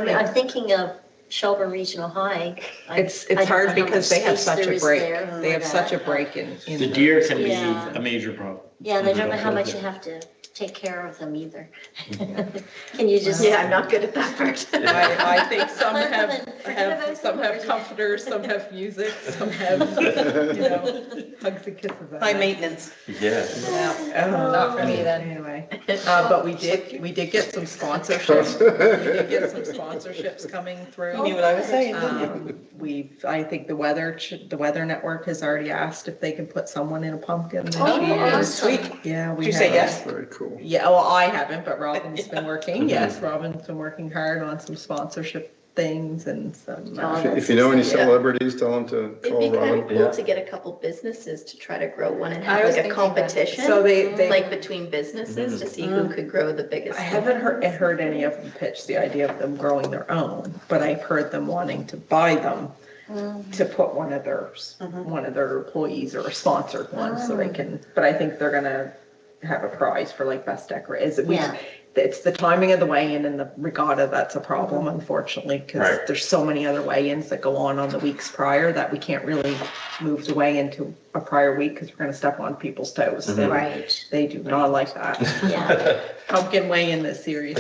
I mean, I'm thinking of Shelburne Regional High. It's I don't hard know how because much they have space such there a is break. there They for have such a that. break in. the deer can be Yeah. a major problem. Yeah, and I don't know how much you have to take care of them either. Can you just? Yeah, I'm not good at that part. I think some Forget have about it. comforters, some have music, some have, hugs and kisses. High maintenance. Yeah. Not for me then. Anyway, but we did get some sponsorships. We did get some sponsorships coming through. You knew what I was saying, didn't you? I think the Weather Network has already asked if they can put someone in a pumpkin this Oh, year. awesome. Yeah, we Did you say have. yes? Very cool. Yeah, well, I haven't, but Robin's been working. Yes, Robin's been working hard on some sponsorship things and some. Oh, If you know any Yeah. celebrities, tell them to It'd call be kind Robin. of cool to get a couple businesses to try to grow one and I have was like a thinking that. competition. So they Like between businesses to see who could grow the biggest. I haven't heard any of them pitch the idea of them growing their own, but I've heard them wanting to buy them to put one of their employees or a sponsored one so they can, but I think they're gonna have a prize for like best decorated. Yeah. It's the timing of the weigh-in and the regatta that's a problem, unfortunately, because Right. there's so many other weigh-ins that go on the weeks prior that we can't really move the weigh-in to a prior week because we're gonna step on people's toes. And Right, They do not like that. yeah. Pumpkin weigh-in is serious.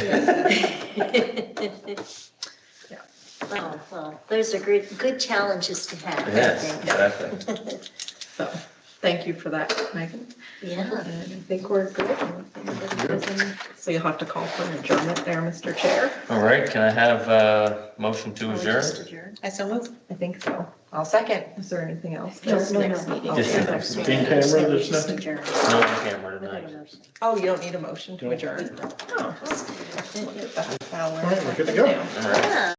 Oh, well, those are good challenges to have, I Yes, think. exactly. So, thank you for that, Megan. Yeah. And I think we're good. So you'll have to call for an adjournment there, Mr. Chair. All right, can I have a motion to We adjourn? just adjourned. I so move. I think so. I'll second. Is there anything else? No, no, next no. meeting. Just Yeah, the next Green meeting. camera, So we there's just nothing? adjourned. No on camera Without a tonight. motion. Oh, you don't need a motion to adjourn? Oh, look at that. All right, we're good to go. All right. Yeah.